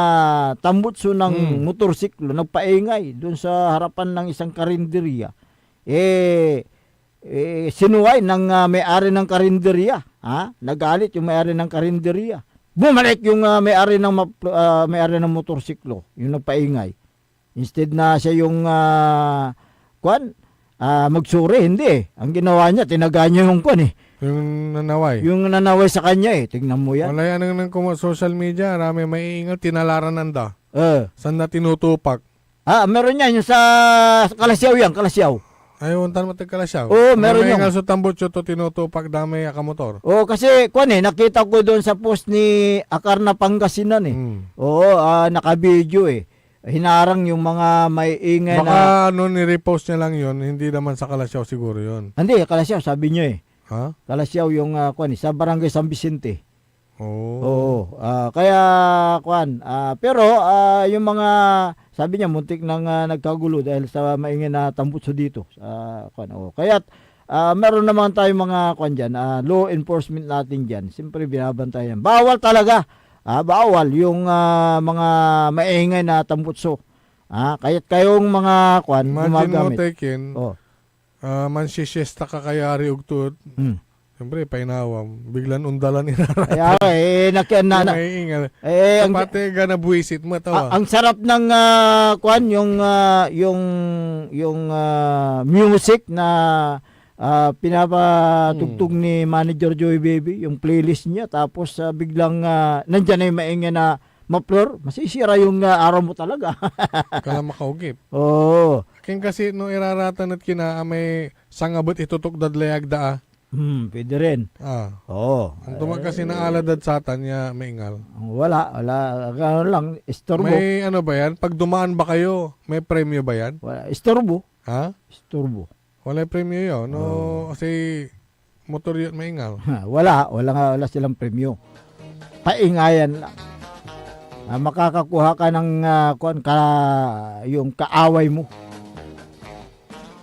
Speaker 9: tambutso ng motorsiklo, nagpaingay dun sa harapan ng isang karinderya. Sinuway ng may-ari ng karinderya. Nagalit yung may-ari ng karinderya. Bumalik yung may-ari ng motorsiklo, yung nagpaingay. Instead na siya yung magsuri, hindi Ang ginawa niya, tinaga niya yung
Speaker 10: yung nanaway.
Speaker 9: Yung nanaway sa kanya Tingnan mo yan.
Speaker 10: Wala yan ng social media, rami maiingat, tinalaran nanda. Saan na tinutupak?
Speaker 9: Meron yan, yung sa Kalasyaw yan, Kalasyaw.
Speaker 10: Ayun, tan matagkalasyaw.
Speaker 9: Meron yung.
Speaker 10: May sa tambutso to tinutupak damay akamotor.
Speaker 9: Kasi nakita ko doon sa post ni Akarna Pangasinan naka-video hinarang yung mga may ingay
Speaker 10: Baka ni-repost niya lang yun, hindi naman sa Kalasyaw siguro yun.
Speaker 9: Hindi, Kalasyaw, sabi niya Kalasyaw yung sa Barangay San Vicente.
Speaker 10: Kaya
Speaker 9: pero yung mga sabi niya muntik nang nagkagulo dahil sa maingay na tambutso dito sa kaya't meron naman tayong mga law enforcement natin diyan. Siyempre binabantayan. Bawal talaga. Bawal yung mga maingay na tambutso. Kaya't kayong mga
Speaker 10: Imagine mo,
Speaker 9: gumagamit.
Speaker 10: Tekin, mansisiesta ka kaya ari ugtod. Siyempre, painawam. Biglan undalan inarata.
Speaker 9: Naiingal.
Speaker 10: Pati ka na buwisit mo, tawa.
Speaker 9: Ang sarap ng yung music na pinapatugtog ni Manager Joey Baby, yung playlist niya, tapos biglang nandyan na yung maingay na muffler, masisira yung araw mo talaga.
Speaker 10: Kala makaugip.
Speaker 9: Oo.
Speaker 10: King kasi no iraratan at kina may sangabot itutok dadlayag daa.
Speaker 9: Pwede rin. Oo.
Speaker 10: Ang tumag kasi na aladad sa atan niya maingal.
Speaker 9: Wala. Gano'n lang, istorbo.
Speaker 10: May ano ba yan? Pag dumaan ba kayo, may premyo ba yan?
Speaker 9: Wala. Istorbo. Istorbo.
Speaker 10: Wala premyo yun. No, kasi motor yun maingal.
Speaker 9: Wala silang premyo. Paingayan lang. Makakakuha ka ng yung kaaway mo.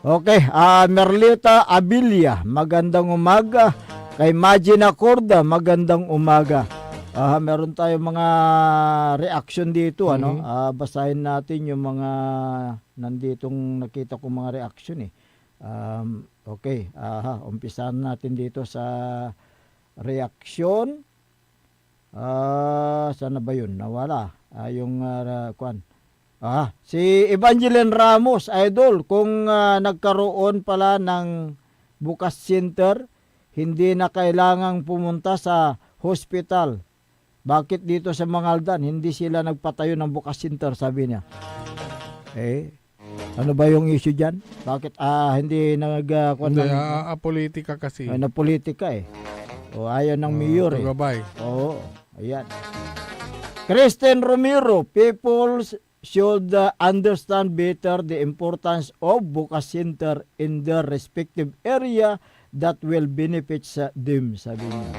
Speaker 9: Okay, Merlita Abilia, magandang umaga. Kay Magina Corda, magandang umaga. Meron tayong mga reaction dito, basahin natin yung mga nanditong nakita ko mga reaction okay, umpisahan natin dito sa reaction. Sana ba yun? Nawala. Yung si Evangeline Ramos, idol, kung nagkaroon pala ng bukas center, hindi na kailangang pumunta sa hospital. Bakit dito sa Mangaldan, hindi sila nagpatayo ng bukas center, sabi niya. Ano ba yung issue dyan? Bakit hindi
Speaker 10: politika kasi.
Speaker 9: Na politika ayaw ng mayor
Speaker 10: Oo.
Speaker 9: Ayan. Kristen Romero, people should understand better the importance of bukas center in their respective area that will benefit them, sabi niya.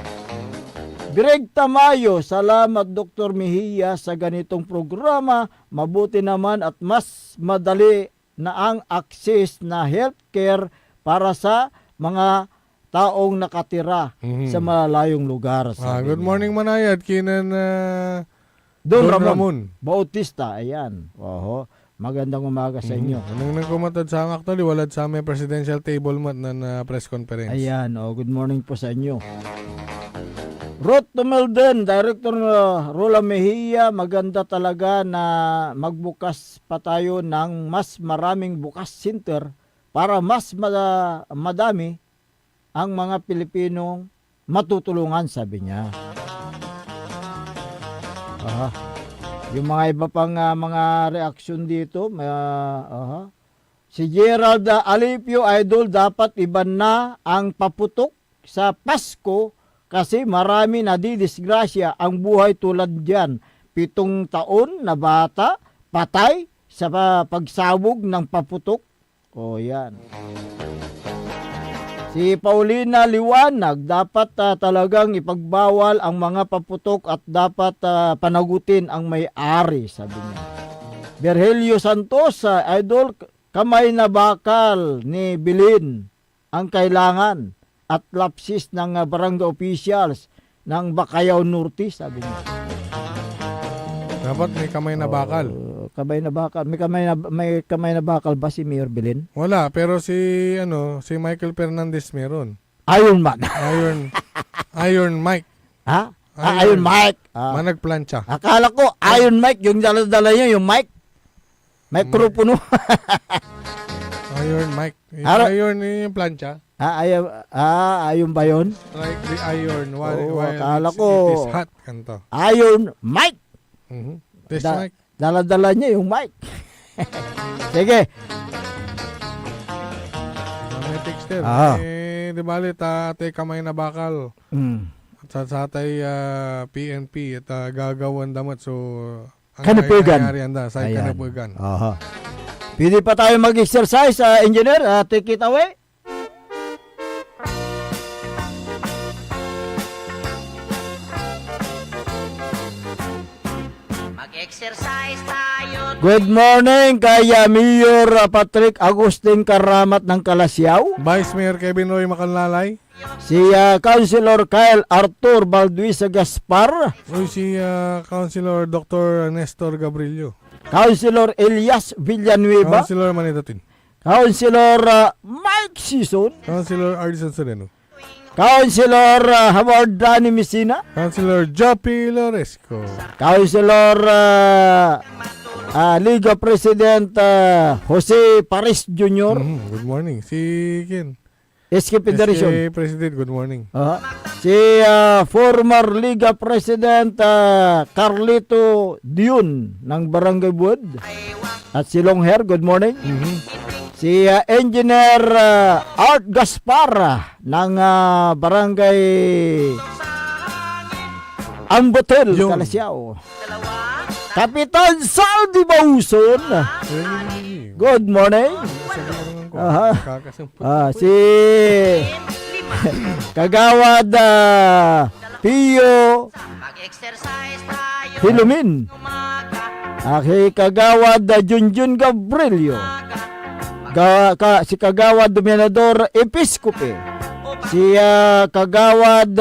Speaker 9: Greg Tamayo, salamat Dr. Mejia sa ganitong programa. Mabuti naman at mas madali na ang access na healthcare para sa mga taong nakatira sa malayong lugar.
Speaker 10: Good morning Manayad, kinan
Speaker 9: Don Ramon Bautista, ayan. Magandang umaga sa inyo.
Speaker 10: Anong nagkumatad sa actually, walad sa may presidential table mat na press conference.
Speaker 9: Ayan, good morning po sa inyo. Ruth Tumelden, Director Rola Mejia, maganda talaga na magbukas pa tayo ng mas maraming bukas center para mas madami ang mga Pilipinong matutulungan, sabi niya. Yung mga iba pang mga reaksyon dito, si Gerald Alipio, idol, dapat iba na ang paputok sa Pasko kasi marami na didisgrasya ang buhay tulad diyan. 7 taon na bata, patay sa pagsabog ng paputok. Yan. Si Paulina Liwanag, dapat talagang ipagbawal ang mga paputok at dapat panagutin ang may-ari, sabi niya. Virgilio Santos, idol, kamay na bakal ni Bilin ang kailangan at lapsis ng barangay officials ng Bacayao Norte, sabi niya.
Speaker 10: Dapat may kamay na bakal.
Speaker 9: Kamay na bakal. May kamay na bakal ba si Mayor Bilin?
Speaker 10: Wala, pero si Michael Fernandez meron.
Speaker 9: Iron Man.
Speaker 10: Iron Mike.
Speaker 9: Iron Mike.
Speaker 10: Managplancha.
Speaker 9: Akala ko Iron Mike, yung dala-dala niya, yung mic. Mikropono.
Speaker 10: Iron Mike. Iron yung plancha.
Speaker 9: Ayun ba yun?
Speaker 10: Like the iron.
Speaker 9: Akala ko
Speaker 10: it is hot. Kanto.
Speaker 9: Iron Mike.
Speaker 10: This Mike.
Speaker 9: Dala-dala niya yung mic. Sige.
Speaker 10: May texter. Di bali, ate kamay na bakal. At sa atay PNP at gagawan damat. So,
Speaker 9: Kanapugan.
Speaker 10: Sa Kanapugan.
Speaker 9: Pwede pa tayo mag-exercise, engineer. Take it away. Good morning kay Mayor Patrick Agustin Karamat ng Kalasyaw.
Speaker 10: Vice Mayor Kevin Roy Macanlalay.
Speaker 9: Si Councilor Kyle Arthur Balduisa Gaspar.
Speaker 10: Uy, si Councilor Dr. Nestor Gabrilio.
Speaker 9: Councilor Elias Villanueva.
Speaker 10: Councilor Manitatin.
Speaker 9: Councilor Mike Sison.
Speaker 10: Councilor Ardison Sereno.
Speaker 9: Councilor Howard Dani Messina.
Speaker 10: Councilor Joppy Loresco.
Speaker 9: Councilor Liga President Jose Paris Jr.
Speaker 10: Good morning. Si Ken.
Speaker 9: SK Federation.
Speaker 10: SK President, good morning.
Speaker 9: Si former Liga President Carlito Dion ng Barangay Wood. At si Longhair, good morning. Si Engineer Art Gaspar ng Barangay Ambotel, Kalasyaw. Kapitan Saldi Bauson. Good morning. Si Kagawad Pio Hilumin. Kagawad Junjun Gabrilio. Si Kagawad Dominador Episcope. Si Kagawad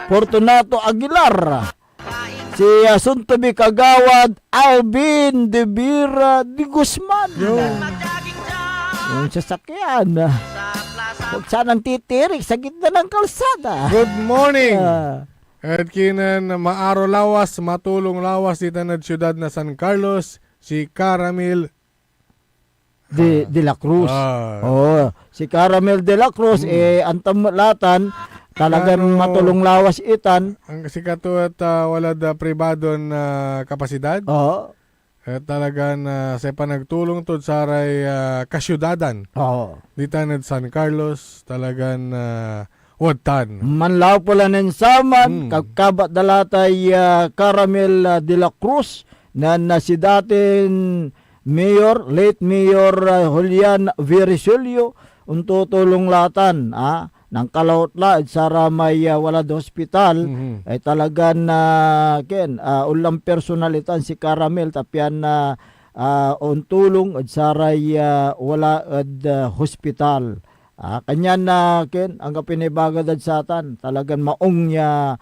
Speaker 9: Fortunato Aguilar. Si Suntubi Kagawad Alvin De Vera Di Guzman. Yung sasakyan. Huwag sanang titirik sa gitna ng kalsada.
Speaker 10: Good morning. At kinan maaro lawas, matulong lawas dito na siyudad na San Carlos, si Caramel
Speaker 9: de la Cruz. Si Caramel de la Cruz, ang tamlatan, talagang matulong lawas itan.
Speaker 10: Ang kasikato at wala da pribado na kapasidad. Talagang sa panagtulong to sa aray kasyudadan. Dito na San Carlos, talagang wadtan.
Speaker 9: Manlaw pala ng saman, kagkabat dalatay Caramel de la Cruz, na si dating Mayor, late Mayor Julian Virisilio, tutulong latan, ng kalautla sa may walad hospital ay talagang ulang personalitan si Caramel tapian na untulong at saray wala ad hospital. Kanya na ang kapinibagad at satan talagang maong niya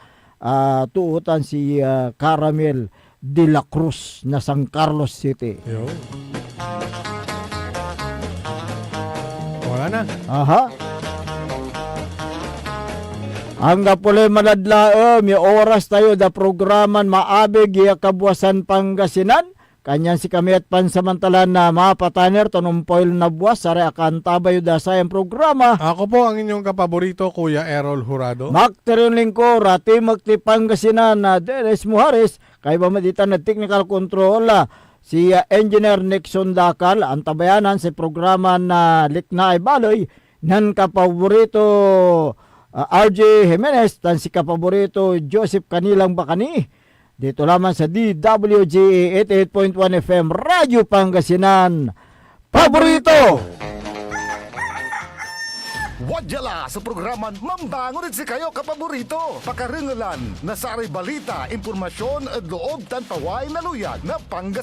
Speaker 9: tuutan si Caramel de la Cruz na San Carlos City.
Speaker 10: Wala na.
Speaker 9: Ang kapulay manadlaom, may oras tayo da programan maabig iya kabuwasan Pangasinan. Kanyan si kami at pansamantalan na mapataner tanumpoil na buwas sari akan tabayo da sa yung programa.
Speaker 10: Ako po ang inyong kapaborito, Kuya Errol Jurado.
Speaker 9: Makterion lingko, rati magti Pangasinan na Dennis Muhares, kay pamaditan na technical control si Engineer Nixon Dakal, ang tabayanan sa programa na Likna ay Baloy, nan kapaborito RJ Jimenez, tan si kapaborito Joseph Kanilang Bakani. Dito lamang sa DWG 88.1 FM Radyo Pangasinan. Paborito!
Speaker 11: Wadyala sa programan Mambangon si kayo kapaborito. Pakaringalan na sa balita, impormasyon at loob tan paway na luyag na Pangasinan.